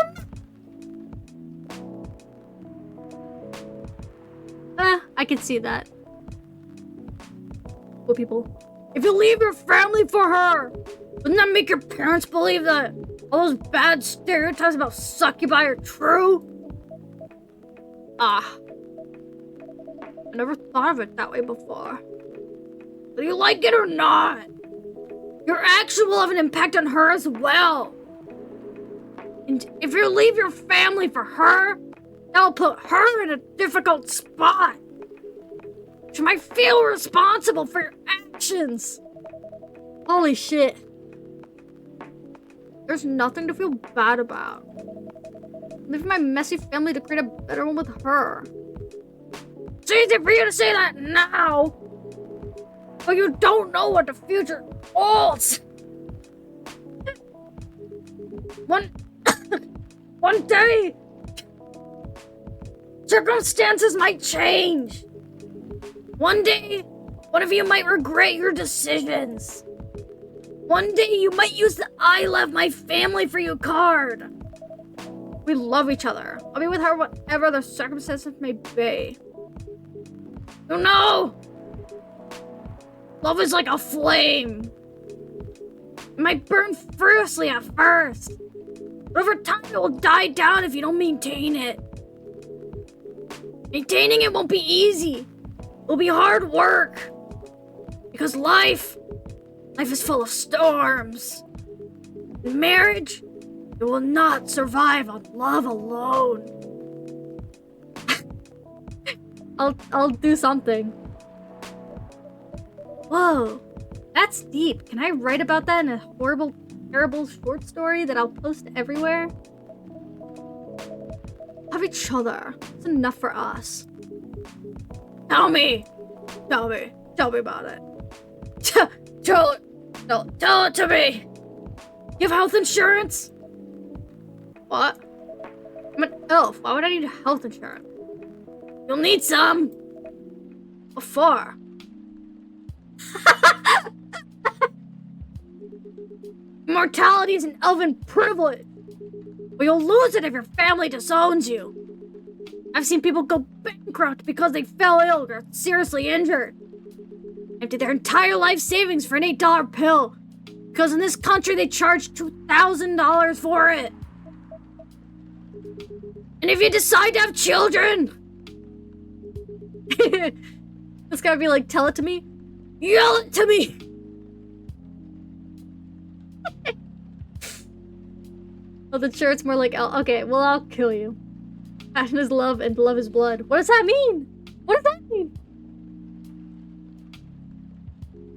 I can see that. What people? if you leave your family for her, wouldn't that make your parents believe that all those bad stereotypes about succubi are true? I never thought of it that way before. Whether you like it or not, your action will have an impact on her as well. And if you leave your family for her, that'll put her in a difficult spot. She might feel responsible for your actions. Holy shit. There's nothing to feel bad about. Leaving my messy family to create a better one with her. It's easy for you to say that now, but you don't know what the future holds. One day, circumstances might change. One day, one of you might regret your decisions. One day, you might use the I left my family for you card. We love each other. I'll be with her whatever the circumstances may be. You know, love is like a flame. It might burn fiercely at first, but over time it will die down if you don't maintain it. Maintaining it won't be easy. It'll be hard work. Because life is full of storms. In marriage, it will not survive on love alone. I'll do something. Whoa, that's deep. Can I write about that in a horrible, terrible short story that I'll post everywhere? Love each other. It's enough for us. Tell me about it. Tell it to me. You have health insurance? What? I'm an elf. Why would I need health insurance? You'll need some. What for? Immortality is an elven privilege. But you'll lose it if your family disowns you. I've seen people go bankrupt because they fell ill or got seriously injured. Empty their entire life savings for an $8 pill. Because in this country they charge $2,000 for it. And if you decide to have children... This guy would be like, tell it to me? Yell it to me! Oh, the shirt's more like, okay, well, I'll kill you. Passion is love and love is blood. What does that mean? What does that mean?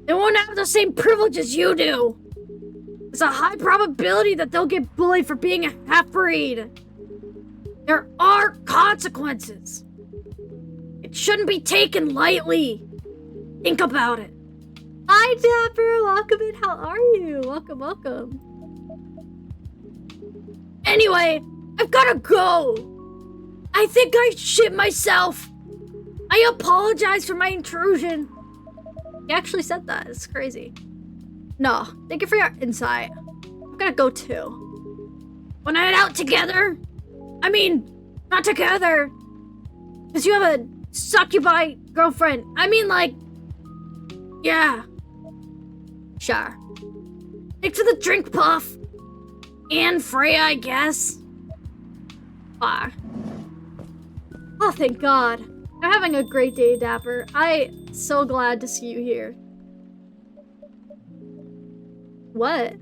They won't have the same privileges you do. There's a high probability that they'll get bullied for being a half-breed. There are consequences. It shouldn't be taken lightly. Think about it. Hi, Dapper. Welcome in. How are you? Welcome, welcome. Anyway, I've gotta go. I think I shit myself. I apologize for my intrusion. He actually said that. It's crazy. No, thank you for your insight. I'm gonna go too. Wanna head out together? I mean, not together. Because you have a succubi girlfriend. I mean, like, yeah. Sure. Thanks for the drink, Puff. And Freya, I guess. Bye. Oh, thank God. I'm having a great day, Dapper. I'm so glad to see you here. What?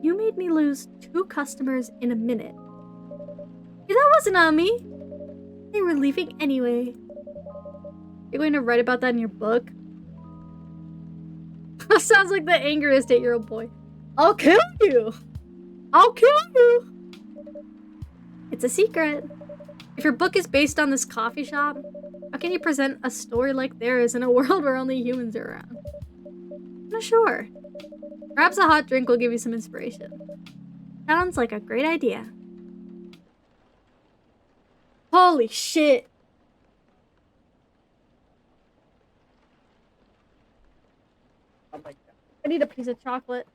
You made me lose 2 customers in a minute. Yeah, that wasn't on me. They were leaving anyway. You're going to write about that in your book? Sounds like the angriest 8-year-old boy. I'll kill you! I'll kill you! It's a secret. If your book is based on this coffee shop, how can you present a story like theirs in a world where only humans are around? I'm not sure. Perhaps a hot drink will give you some inspiration. Sounds like a great idea. Holy shit. Oh my God. I need a piece of chocolate.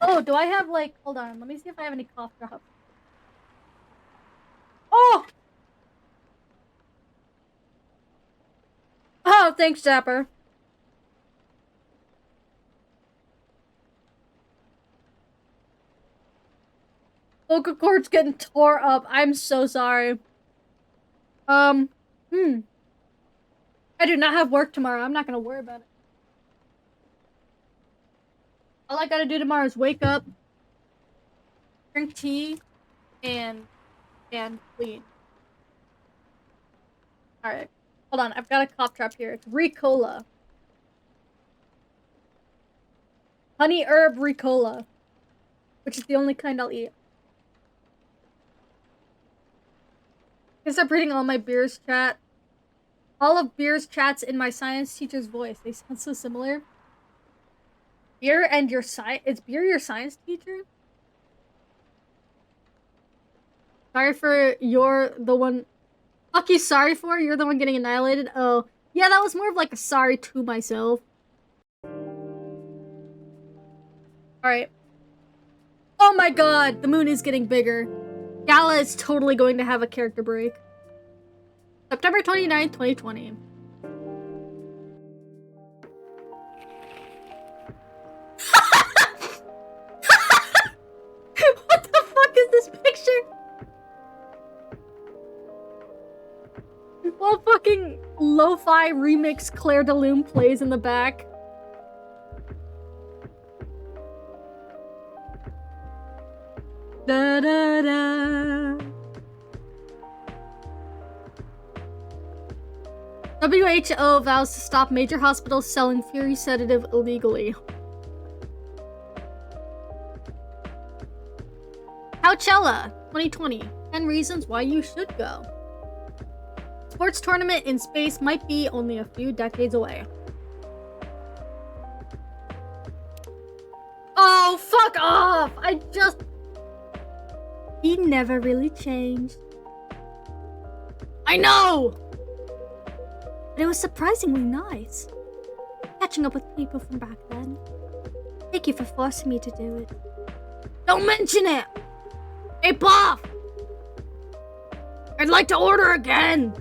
Oh, do I have like... Hold on. Let me see if I have any cough drops. Oh! Oh, thanks, Dapper. Vocal cords getting tore up. I'm so sorry. I do not have work tomorrow. I'm not gonna worry about it. All I gotta do tomorrow is wake up, drink tea, and clean. Alright. Hold on, I've got a cough drop here. It's Ricola. Honey herb Ricola. Which is the only kind I'll eat. I guess I'm reading all my Beer's chat. All of Beer's chats in my science teacher's voice. They sound so similar. Beer and your is Beer your science teacher? Sorry for you're the one. Fuck you, sorry for you're the one getting annihilated. Oh, yeah, that was more of like a sorry to myself. Alright. Oh my God, the moon is getting bigger. Gala is totally going to have a character break. September 29th, 2020. What the fuck is this picture? While fucking lo-fi remix Claire de Lune plays in the back. Da da da. WHO vows to stop major hospitals selling Fury sedative illegally. Coachella 2020. 10 reasons why you should go. Sports tournament in space might be only a few decades away. Oh, fuck off! He never really changed. I know! But it was surprisingly nice. Catching up with people from back then. Thank you for forcing me to do it. Don't mention it! Hey, Puff! I'd like to order again.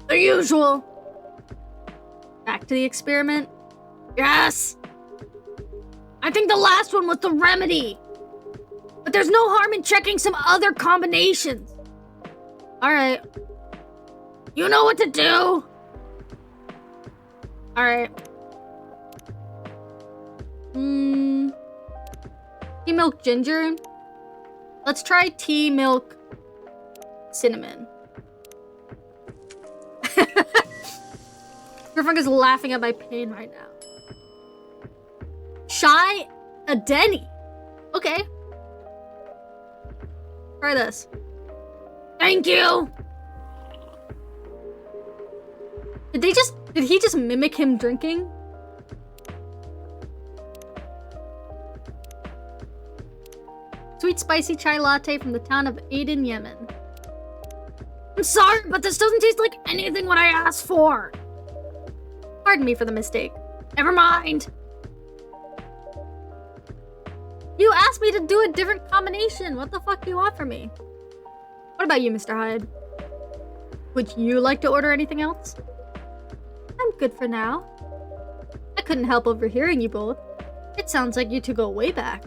The usual. Back to the experiment? Yes! I think the last one was the remedy. But there's no harm in checking some other combinations. Alright. You know what to do. Alright. Tea milk ginger. Let's try tea milk cinnamon. Griffin is laughing at my pain right now. Shy Adeni. Okay. Try this. Thank you. Did he just mimic him drinking? Sweet spicy chai latte from the town of Aden, Yemen. I'm sorry, but this doesn't taste like anything what I asked for. Pardon me for the mistake. Never mind. You asked me to do a different combination. What the fuck do you want from me? What about you, Mr. Hyde? Would you like to order anything else? I'm good for now. I couldn't help overhearing you both. It sounds like you two go way back.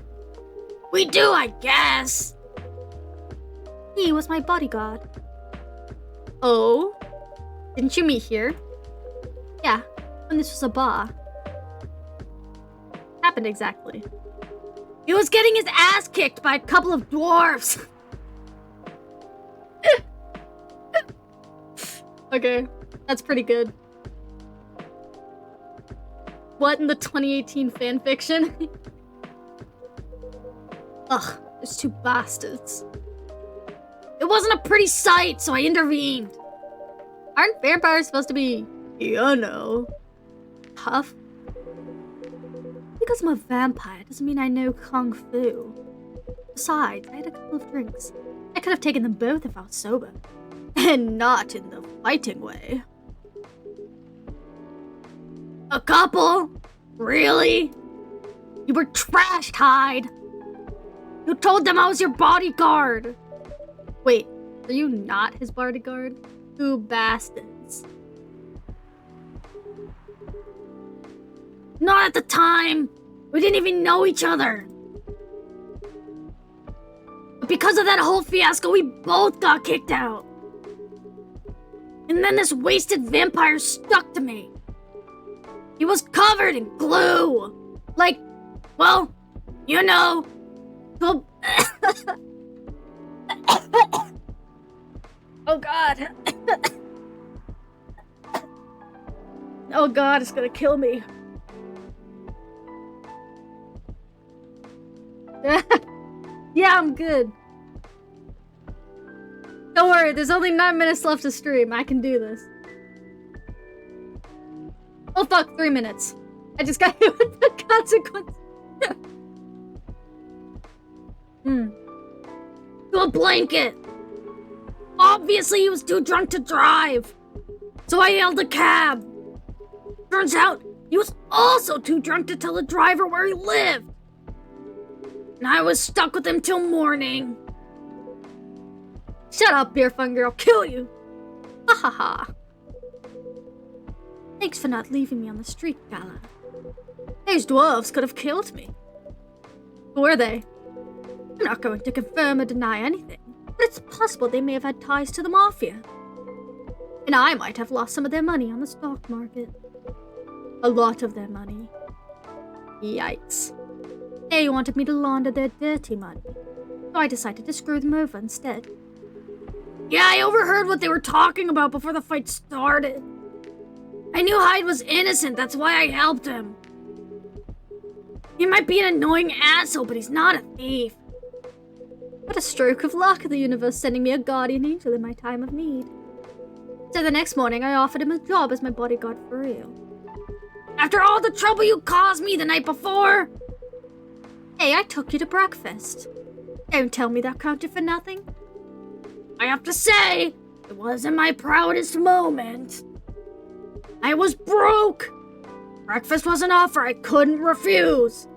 We do, I guess. He was my bodyguard. Oh? Didn't you meet here? Yeah, when this was a bar. Happened exactly. He was getting his ass kicked by a couple of dwarves. Okay, that's pretty good. What in the 2018 fanfiction? Ugh, there's two bastards. It wasn't a pretty sight, so I intervened. Aren't vampires supposed to be, tough? Because I'm a vampire doesn't mean I know Kung Fu. Besides, I had a couple of drinks. I could have taken them both if I was sober. And not in the fighting way. A couple? Really? You were trashed, Hyde. You told them I was your bodyguard. Wait, are you not his bodyguard? You bastards. Not at the time. We didn't even know each other. But because of that whole fiasco, we both got kicked out. And then this wasted vampire stuck to me. He was covered in glue. Like, well, you know. Oh god. Oh god, it's gonna kill me. Yeah, I'm good. Don't worry, there's only 9 minutes left to stream. I can do this. Oh fuck, 3 minutes. I just got hit with the consequence. To a blanket. Obviously, he was too drunk to drive. So I hailed a cab. Turns out, he was also too drunk to tell the driver where he lived. And I was stuck with him till morning. Shut up, beer funger, I'll kill you. Ha ha ha. Thanks for not leaving me on the street, Gala. Those dwarves could have killed me. Who were they? I'm not going to confirm or deny anything, but it's possible they may have had ties to the Mafia. And I might have lost some of their money on the stock market. A lot of their money. Yikes. They wanted me to launder their dirty money, so I decided to screw them over instead. Yeah, I overheard what they were talking about before the fight started. I knew Hyde was innocent, that's why I helped him. He might be an annoying asshole, but he's not a thief. What a stroke of luck, the universe sending me a guardian angel in my time of need. So the next morning, I offered him a job as my bodyguard for real. After all the trouble you caused me the night before? Hey, I took you to breakfast. Don't tell me that counted for nothing. I have to say, it wasn't my proudest moment. I was broke. Breakfast was an offer I couldn't refuse.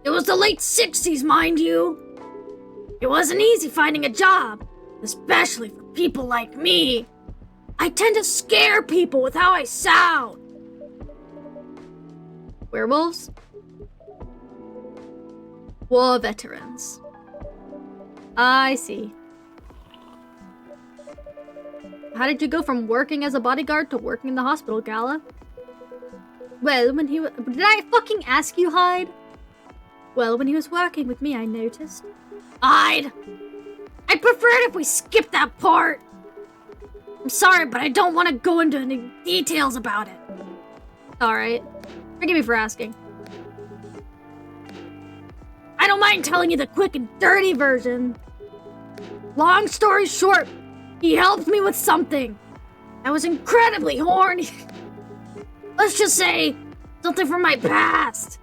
It was the late 60s, mind you. It wasn't easy finding a job, especially for people like me. I tend to scare people with how I sound. Werewolves? War veterans. I see. How did you go from working as a bodyguard to working in the hospital, Gala? Well, when he did I fucking ask you, Hyde? Well, when he was working with me, I noticed. I'd prefer it if we skip that part. I'm sorry, but I don't want to go into any details about it. Alright. Forgive me for asking. I don't mind telling you the quick and dirty version. Long story short, he helped me with something. I was incredibly horny. Let's just say, something from my past.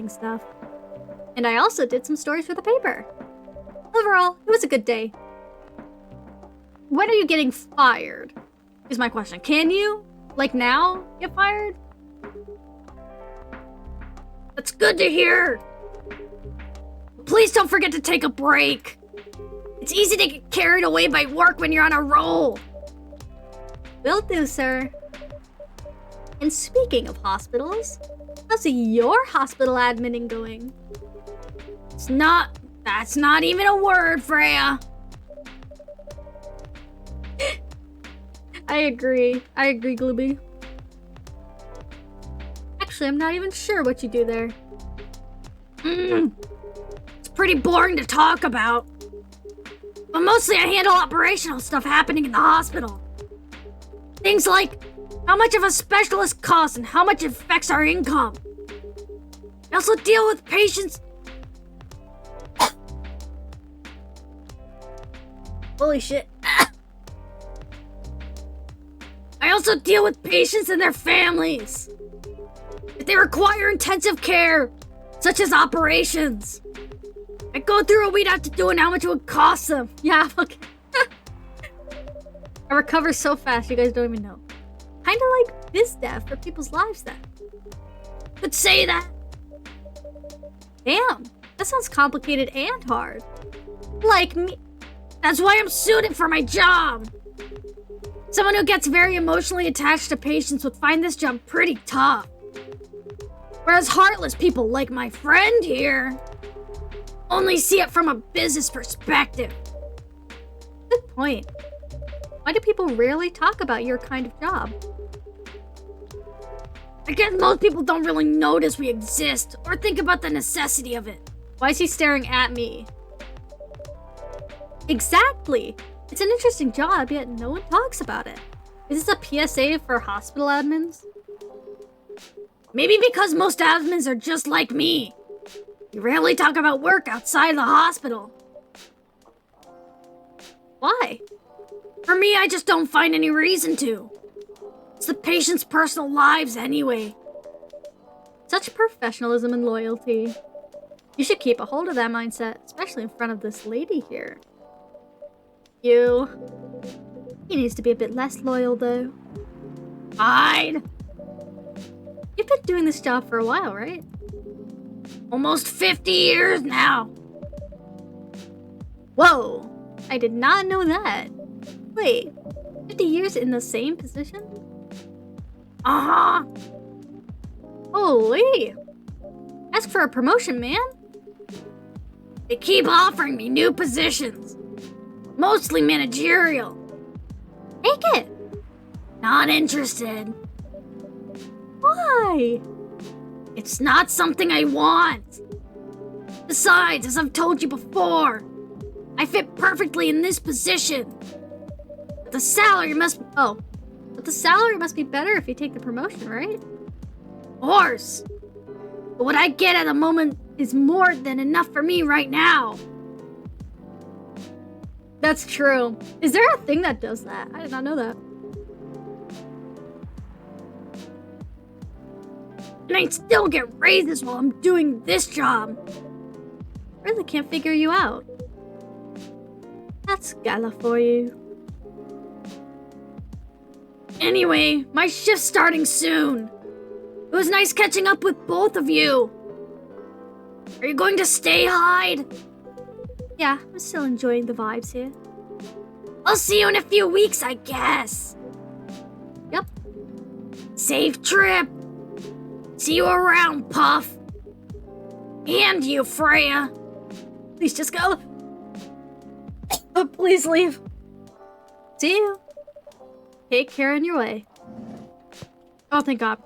stuff. And I also did some stories for the paper. Overall, it was a good day. When are you getting fired? Is my question. Can you, like now, get fired? That's good to hear. Please don't forget to take a break. It's easy to get carried away by work when you're on a roll. Will do, sir. And speaking of hospitals, how's your hospital adminning going? That's not even a word, Freya. I agree, Glooby. Actually, I'm not even sure what you do there. It's pretty boring to talk about. But mostly I handle operational stuff happening in the hospital. Things like how much of a specialist costs and how much it affects our income. I also deal with patients. Holy shit. I also deal with patients and their families. If they require intensive care, such as operations, I go through what we'd have to do and how much it would cost them. Yeah, okay. I recover so fast, you guys don't even know. Kinda like biz dev for people's lives then. Could say that. Damn, that sounds complicated and hard. Like me. That's why I'm suited for my job. Someone who gets very emotionally attached to patients would find this job pretty tough. Whereas heartless people like my friend here only see it from a business perspective. Good point. Why do people rarely talk about your kind of job? I guess most people don't really notice we exist or think about the necessity of it. Why is he staring at me? Exactly! It's an interesting job, yet no one talks about it. Is this a PSA for hospital admins? Maybe because most admins are just like me. You rarely talk about work outside the hospital. Why? For me, I just don't find any reason to. It's the patient's personal lives anyway. Such professionalism and loyalty. You should keep a hold of that mindset, especially in front of this lady here. He needs to be a bit less loyal, though. Fine. You've been doing this job for a while, right? Almost 50 years now. Whoa! I did not know that. Wait, 50 years in the same position? Uh-huh. Holy! Ask for a promotion, man. They keep offering me new positions. Mostly managerial. Take it! Not interested. Why? It's not something I want. Besides, as I've told you before, I fit perfectly in this position. But the salary must be better if you take the promotion, right? Of course. But what I get at the moment is more than enough for me right now. That's true. Is there a thing that does that? I did not know that. And I still get raises while I'm doing this job. Really can't figure you out. That's gala for you. Anyway, my shift's starting soon. It was nice catching up with both of you. Are you going to stay, Hyde? Yeah, I'm still enjoying the vibes here. I'll see you in a few weeks, I guess. Yep. Safe trip. See you around, Puff. And you, Freya. Please just go. Oh, please leave. See you. Take care on your way. Oh, thank God.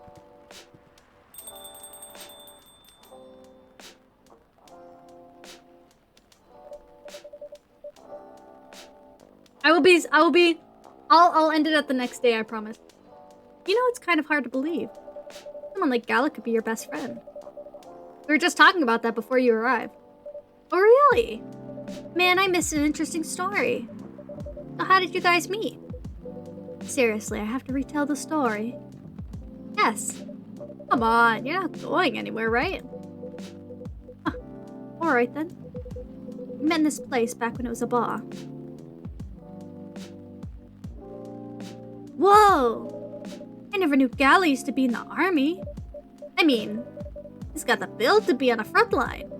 I'll end it at the next day, I promise. You know, it's kind of hard to believe. Someone like Gala could be your best friend. We were just talking about that before you arrived. Oh, really? Man, I missed an interesting story. So how did you guys meet? Seriously, I have to retell the story. Yes. Come on, you're not going anywhere, right? Alright then. We met in this place back when it was a bar. Whoa! I never knew Gala used to be in the army. I mean, he's got the build to be on the front line.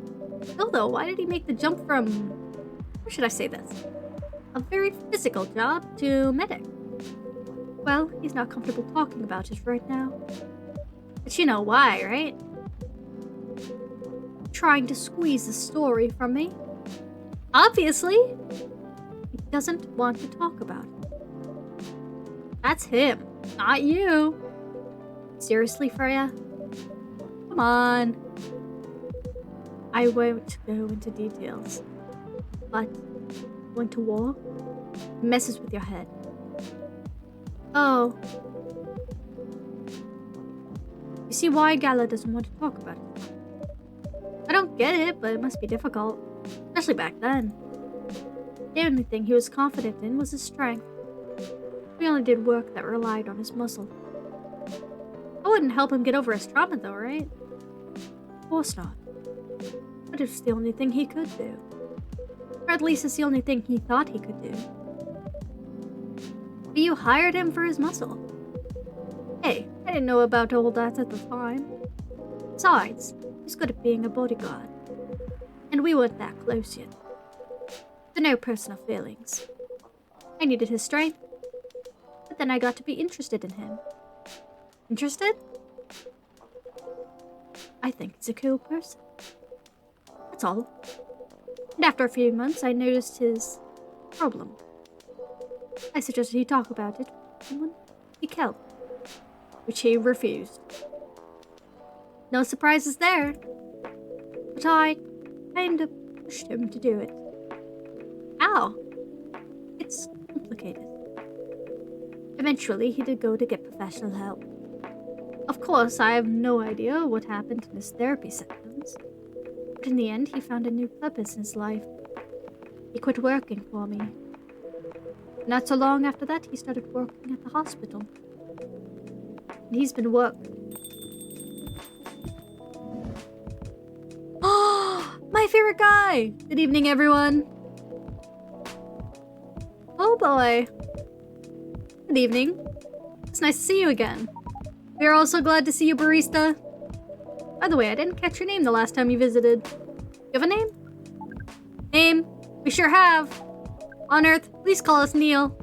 Still though, why did he make the jump from... How should I say this? A very physical job to medic. Well, he's not comfortable talking about it right now. But you know why, right? Trying to squeeze the story from me. Obviously, he doesn't want to talk about it. That's him, not you. Seriously, Freya? Come on. I won't go into details, but going to war messes with your head. Oh. You see why Gala doesn't want to talk about it? I don't get it, but it must be difficult. Especially back then. The only thing he was confident in was his strength. He only did work that relied on his muscle. I wouldn't help him get over his trauma though, right? Of course not. But it's the only thing he could do. Or at least it's the only thing he thought he could do. But you hired him for his muscle. Hey, I didn't know about all that at the time. Besides, he's good at being a bodyguard. And we weren't that close yet. So no personal feelings. I needed his strength, but then I got to be interested in him. Interested? I think he's a cool person. That's all. And after a few months, I noticed his problem. I suggested he talk about it with someone he killed, which he refused. No surprises there. But I kind of pushed him to do it. How? It's complicated. Eventually, he did go to get professional help. Of course, I have no idea what happened in his therapy sessions. But in the end, he found a new purpose in his life. He quit working for me. Not so long after that, he started working at the hospital. And he's been working. Oh, my favorite guy! Good evening, everyone. Oh boy. Good evening. It's nice to see you again. We are also glad to see you, barista. By the way, I didn't catch your name the last time you visited. You have a name? Name? We sure have. On Earth, please call us Neil.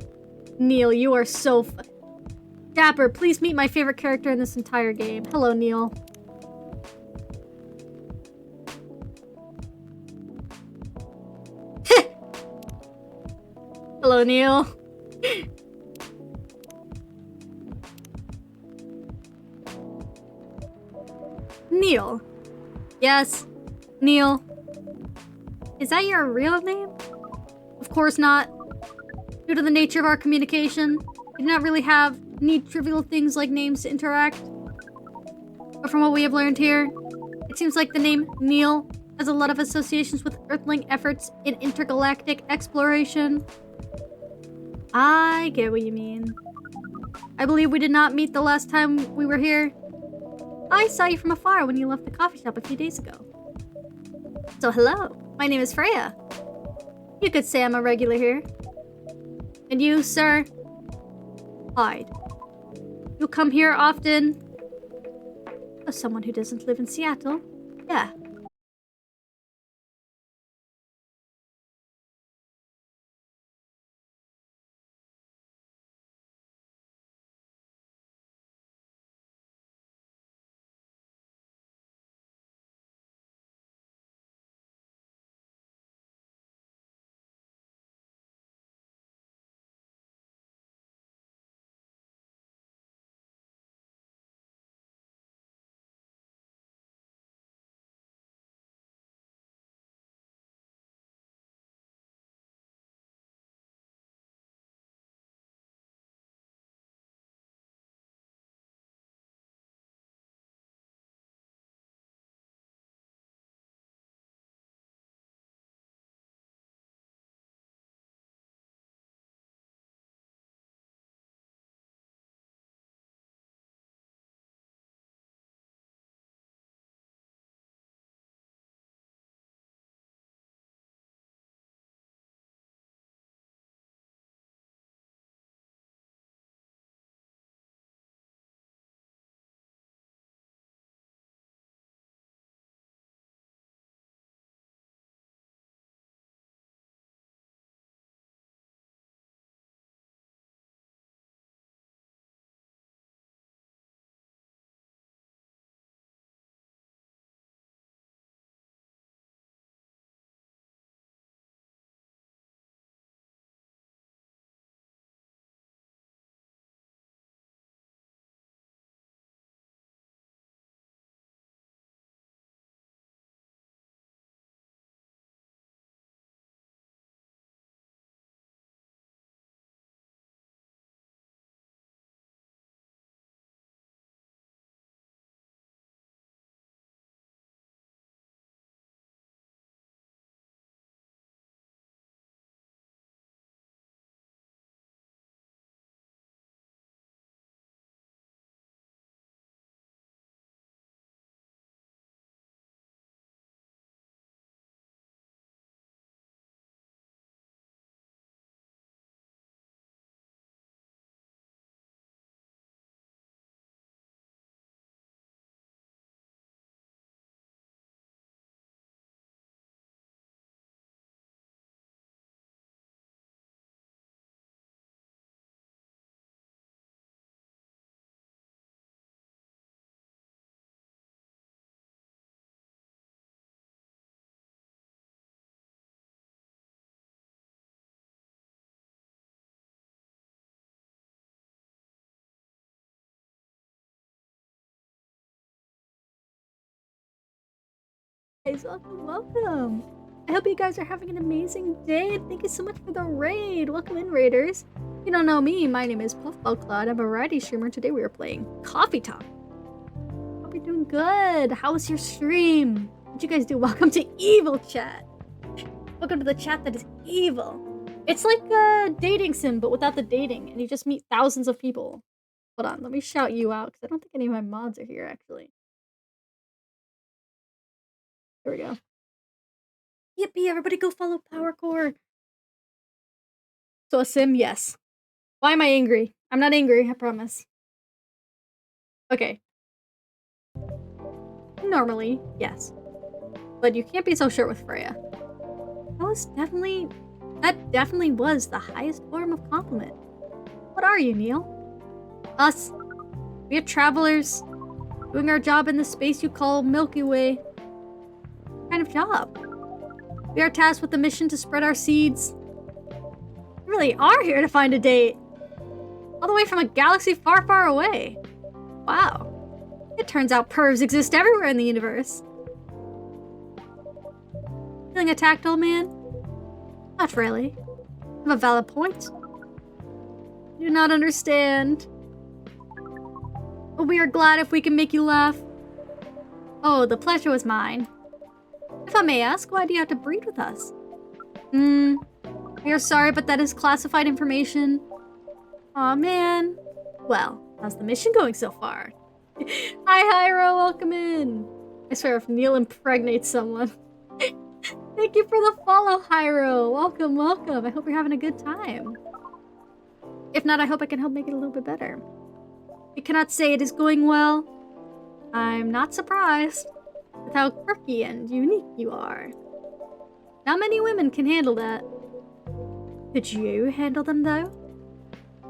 Neil, you are so Dapper, please meet my favorite character in this entire game. Hello, Neil. Hello, Neil. Neil. Yes, Neil. Is that your real name? Of course not. Due to the nature of our communication, we do not really need trivial things like names to interact. But from what we have learned here, it seems like the name Neil has a lot of associations with Earthling efforts in intergalactic exploration. I get what you mean. I believe we did not meet the last time we were here. I saw you from afar when you left the coffee shop a few days ago. So hello, my name is Freya. You could say I'm a regular here. And you, sir? Hyde. You come here often? As someone who doesn't live in Seattle, yeah. guys. Welcome, welcome. I hope you guys are having an amazing day. Thank you so much for the raid. Welcome in, raiders. If you don't know me, my name is Puffball Cloud. I'm a variety streamer. Today we are playing Coffee Talk. Hope you're doing good. How was your stream? What'd you guys do? Welcome to Evil Chat. Welcome to the chat that is evil. It's like a dating sim, but without the dating, and you just meet thousands of people. Hold on, let me shout you out, because I don't think any of my mods are here, actually. There we go. Yippee, everybody go follow Powercore. So a sim, yes. Why am I angry? I'm not angry, I promise. Okay. Normally, yes. But you can't be so sure with Freya. That definitely was the highest form of compliment. What are you, Neil? Us. We are travelers, doing our job in the space you call Milky Way. What kind of job? We are tasked with the mission to spread our seeds. We really are here to find a date. All the way from a galaxy far, far away. Wow. It turns out pervs exist everywhere in the universe. Feeling attacked, old man? Not really. You have a valid point. I do not understand. But we are glad if we can make you laugh. Oh, the pleasure was mine. If I may ask, why do you have to breed with us? We are sorry, but that is classified information. Aw, man. Well, how's the mission going so far? Hi, Hyro, welcome in. I swear, if Neil impregnates someone. Thank you for the follow, Hyro. Welcome, welcome. I hope you're having a good time. If not, I hope I can help make it a little bit better. I cannot say it is going well. I'm not surprised with how quirky and unique you are. Not many women can handle that. Could you handle them, though?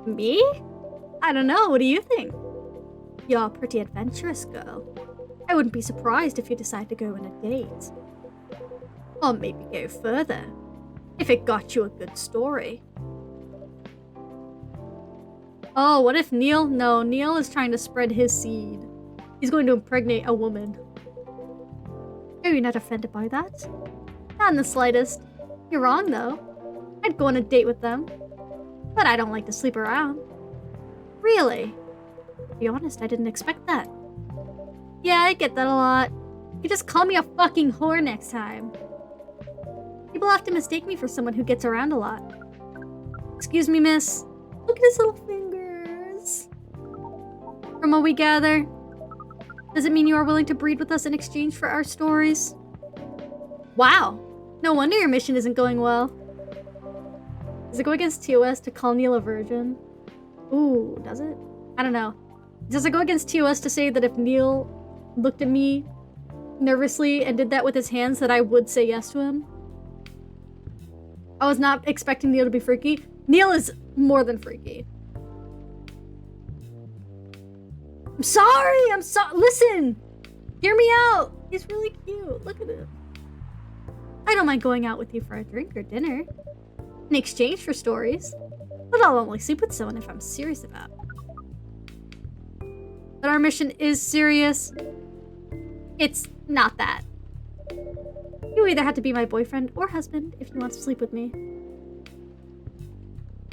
Me? I don't know. What do you think? You're a pretty adventurous girl. I wouldn't be surprised if you decide to go on a date. Or maybe go further, if it got you a good story. Oh, what if Neil? No, Neil is trying to spread his seed. He's going to impregnate a woman. Are you not offended by that? Not in the slightest. You're wrong, though. I'd go on a date with them. But I don't like to sleep around. Really? To be honest, I didn't expect that. Yeah, I get that a lot. You just call me a fucking whore next time. People often mistake me for someone who gets around a lot. Excuse me, miss. Look at his little fingers. From what we gather, does it mean you are willing to breed with us in exchange for our stories? Wow. No wonder your mission isn't going well. Does it go against TOS to call Neil a virgin? Ooh, does it? I don't know. Does it go against TOS to say that if Neil looked at me nervously and did that with his hands that I would say yes to him? I was not expecting Neil to be freaky. Neil is more than freaky. I'm sorry! Listen! Hear me out! He's really cute. Look at him. I don't mind going out with you for a drink or dinner. In exchange for stories. But I'll only sleep with someone if I'm serious about it. But our mission is serious. It's not that. You either have to be my boyfriend or husband if you want to sleep with me.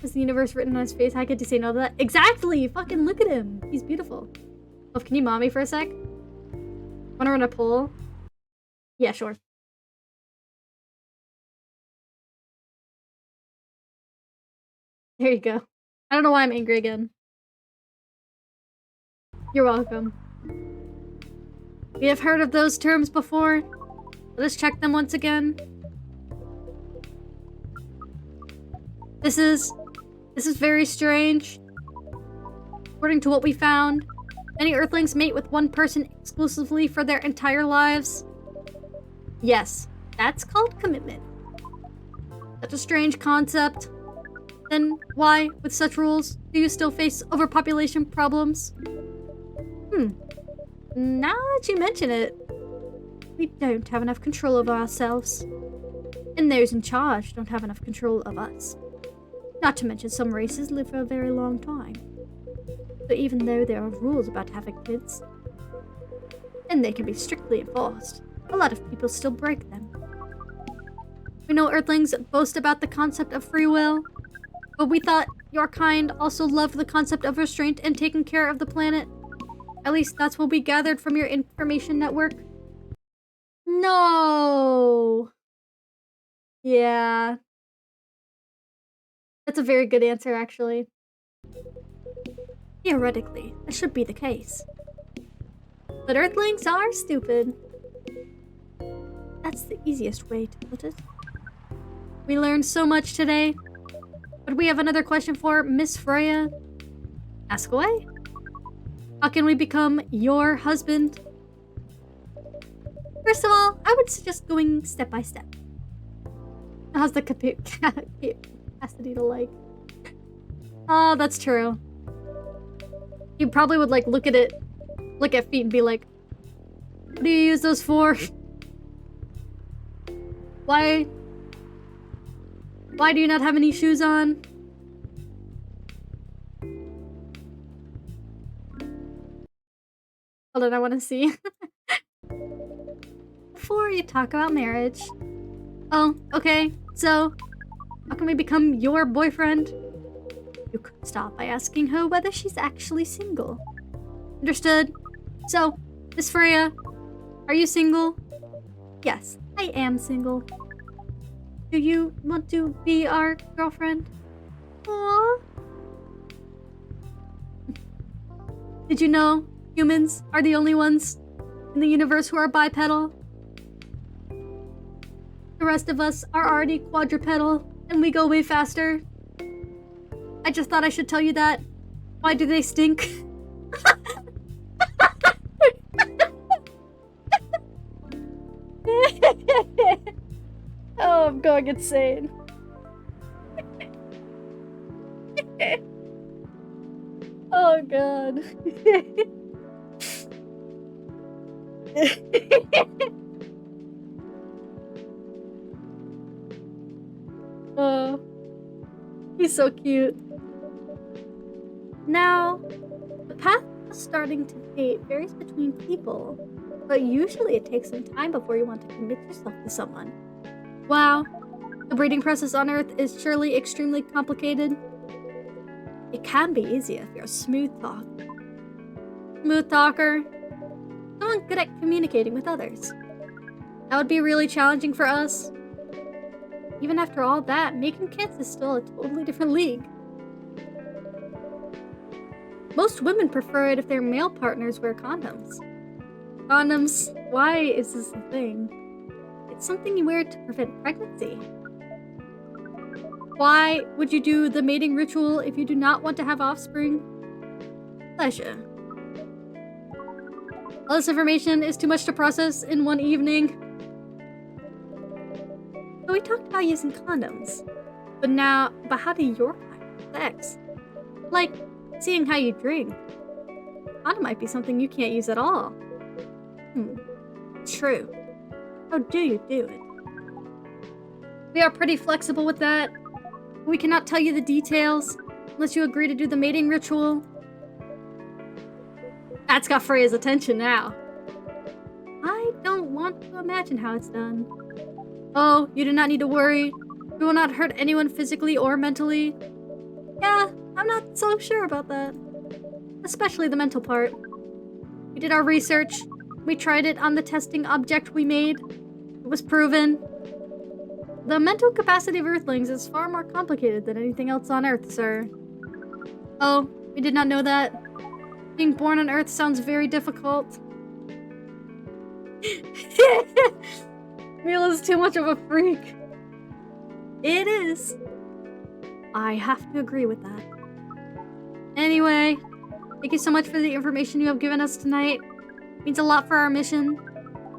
Is the universe written on his face? How could you say no to that? Exactly! Fucking look at him! He's beautiful. Oh, can you mom me for a sec? Wanna run a poll? Yeah, sure. There you go. I don't know why I'm angry again. You're welcome. We have heard of those terms before. Let us check them once again. This is very strange. According to what we found, many Earthlings mate with one person exclusively for their entire lives. Yes, that's called commitment. Such a strange concept. Then why, with such rules, do you still face overpopulation problems? Now that you mention it, we don't have enough control over ourselves. And those in charge don't have enough control of us. Not to mention some races live for a very long time. So even though there are rules about having kids, and they can be strictly enforced, a lot of people still break them. We know Earthlings boast about the concept of free will, but we thought your kind also loved the concept of restraint and taking care of the planet. At least that's what we gathered from your information network. No! Yeah. That's a very good answer, actually. Theoretically, that should be the case. But Earthlings are stupid. That's the easiest way to put it. We learned so much today. But we have another question for Miss Freya. Ask away. How can we become your husband? First of all, I would suggest going step by step. How's the capacity to like? Oh, that's true. You probably would like look at feet and be like, what do you use those for? Why do you not have any shoes on? Hold on, I want to see. Before you talk about marriage. Oh, okay. So, how can we become your boyfriend? You could start by asking her whether she's actually single. Understood? So, Miss Freya, are you single? Yes, I am single. Do you want to be our girlfriend? Aww. Did you know humans are the only ones in the universe who are bipedal? The rest of us are already quadrupedal, and we go way faster. I just thought I should tell you that. Why do they stink? Oh, I'm going insane. Oh god. Oh, he's so cute. Now, the path of starting to date varies between people, but usually it takes some time before you want to commit yourself to someone. Wow, the breeding process on Earth is surely extremely complicated. It can be easy if you're a smooth talker. Smooth talker? Someone good at communicating with others. That would be really challenging for us. Even after all that, making kids is still a totally different league. Most women prefer it if their male partners wear condoms. Condoms, why is this a thing? It's something you wear to prevent pregnancy. Why would you do the mating ritual if you do not want to have offspring? Pleasure. All this information is too much to process in one evening. So we talked about using condoms, but how do your kind have sex? Like, seeing how you drink. Condom might be something you can't use at all. True. How do you do it? We are pretty flexible with that. We cannot tell you the details unless you agree to do the mating ritual. That's got Freya's attention now. I don't want to imagine how it's done. Oh, you do not need to worry. We will not hurt anyone physically or mentally. Yeah, I'm not so sure about that. Especially the mental part. We did our research. We tried it on the testing object we made. It was proven. The mental capacity of Earthlings is far more complicated than anything else on Earth, sir. Oh, we did not know that. Being born on Earth sounds very difficult. Mila is too much of a freak. It is. I have to agree with that. Anyway, thank you so much for the information you have given us tonight. It means a lot for our mission.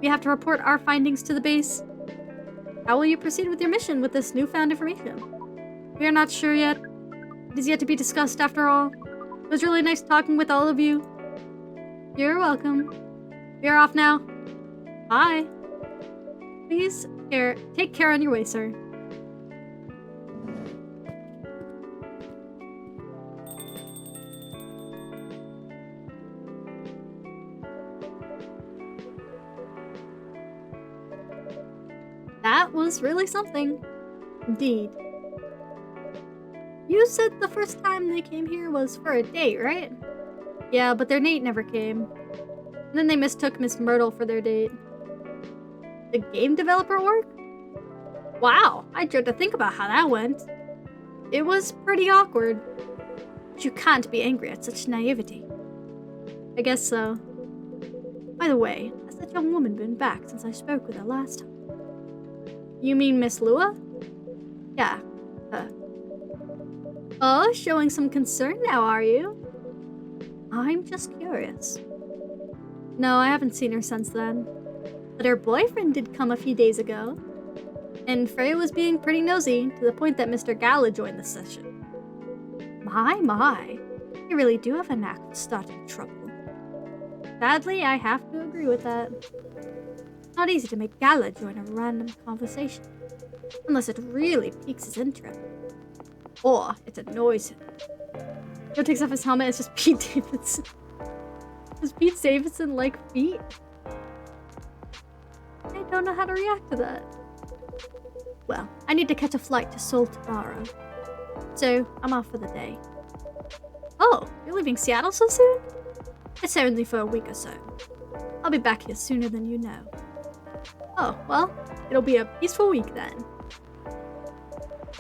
We have to report our findings to the base. How will you proceed with your mission with this newfound information? We are not sure yet. It is yet to be discussed after all. It was really nice talking with all of you. You're welcome. We are off now. Bye. Please take care on your way, sir. That was really something. Indeed. You said the first time they came here was for a date, right? Yeah, but their date never came. And then they mistook Miss Myrtle for their date. The game developer org? Wow, I dread to think about how that went. It was pretty awkward. But you can't be angry at such naivety. I guess so. By the way, has that young woman been back since I spoke with her last time? You mean Miss Lua? Yeah, her. Oh, showing some concern now, are you? I'm just curious. No, I haven't seen her since then. But her boyfriend did come a few days ago. And Freya was being pretty nosy, to the point that Mr. Gala joined the session. My. You really do have a knack for starting trouble. Sadly, I have to agree with that. It's not easy to make Gala join a random conversation. Unless it really piques his interest. Or it annoys him. Joe takes off his helmet, it's just Pete Davidson. Does Pete Davidson like feet? I don't know how to react to that. Well, I need to catch a flight to Seoul tomorrow. So, I'm off for the day. Oh, you're leaving Seattle so soon? It's only for a week or so. I'll be back here sooner than you know. Oh, well, it'll be a peaceful week then.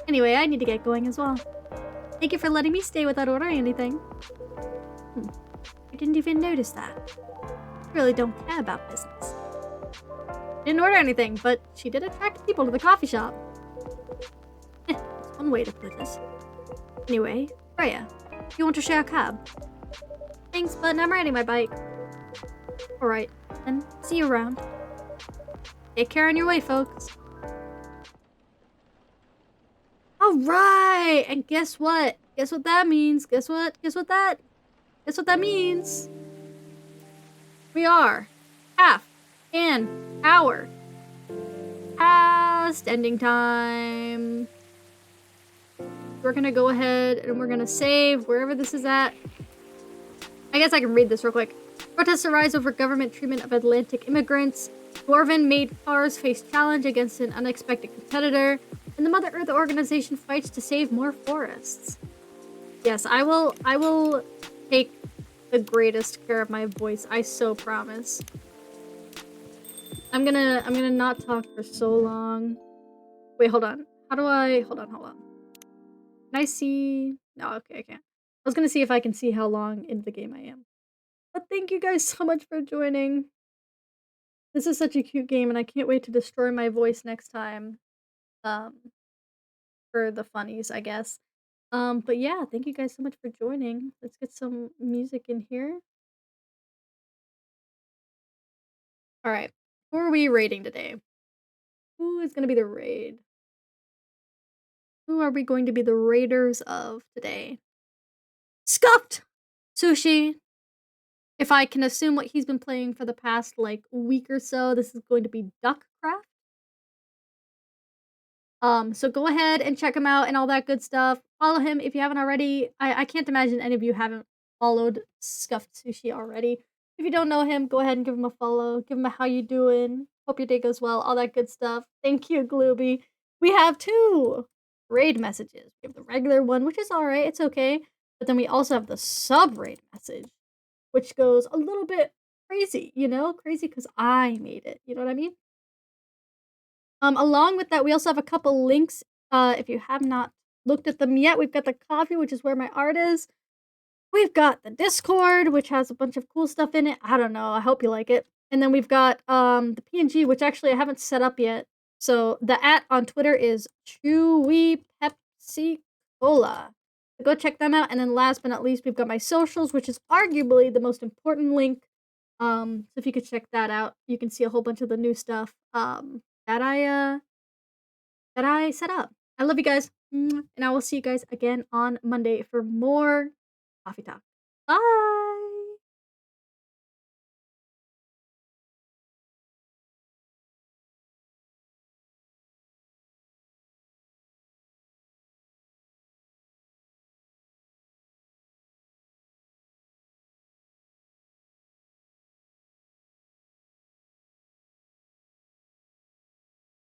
Anyway, I need to get going as well. Thank you for letting me stay without ordering anything. I didn't even notice that. I really don't care about business. Didn't order anything, but she did attract people to the coffee shop. That's one way to put it. Anyway, Freya, do you want to share a cab? Thanks, but I'm riding my bike. Alright, then see you around. Take care on your way, folks. Alright, and guess what? Guess what that means? Guess what that means? We are half an hour past ending time. We're gonna go ahead and we're gonna save wherever this is at. I guess I can read this real quick. Protests arise over government treatment of Atlantic immigrants. Dwarven-made cars face challenge against an unexpected competitor. And the Mother Earth organization fights to save more forests. Yes, I will take the greatest care of my voice. I so promise. I'm gonna not talk for so long. Wait, hold on. How do I... Hold on. Can I see... No, okay, I can't. I was gonna see if I can see how long into the game I am. But thank you guys so much for joining. This is such a cute game, and I can't wait to destroy my voice next time. For the funnies, I guess. But yeah, thank you guys so much for joining. Let's get some music in here. Alright. Who are we raiding today? Who is gonna be the raid? Who are we going to be the raiders of today? Scuffed Sushi! If I can assume what he's been playing for the past, like, week or so, this is going to be Duckcraft. So go ahead and check him out and all that good stuff. Follow him if you haven't already. I can't imagine any of you haven't followed Scuffed Sushi already. If you don't know him, go ahead and give him a follow. Give him a how you doing. Hope your day goes well. All that good stuff. Thank you, Glooby. We have 2 raid messages. We have the regular one, which is alright. It's okay. But then we also have the sub-raid message, which goes a little bit crazy, you know? Crazy because I made it. You know what I mean? Along with that, we also have a couple links. If you have not looked at them yet, we've got the coffee, which is where my art is. We've got the Discord, which has a bunch of cool stuff in it. I don't know. I hope you like it. And then we've got the PNG, which actually I haven't set up yet. So the @ on Twitter is Chewy Pepsi Cola. So go check them out. And then last but not least, we've got my socials, which is arguably the most important link. So if you could check that out, you can see a whole bunch of the new stuff. That I set up. I love you guys, and I will see you guys again on Monday for more coffee talk. Bye!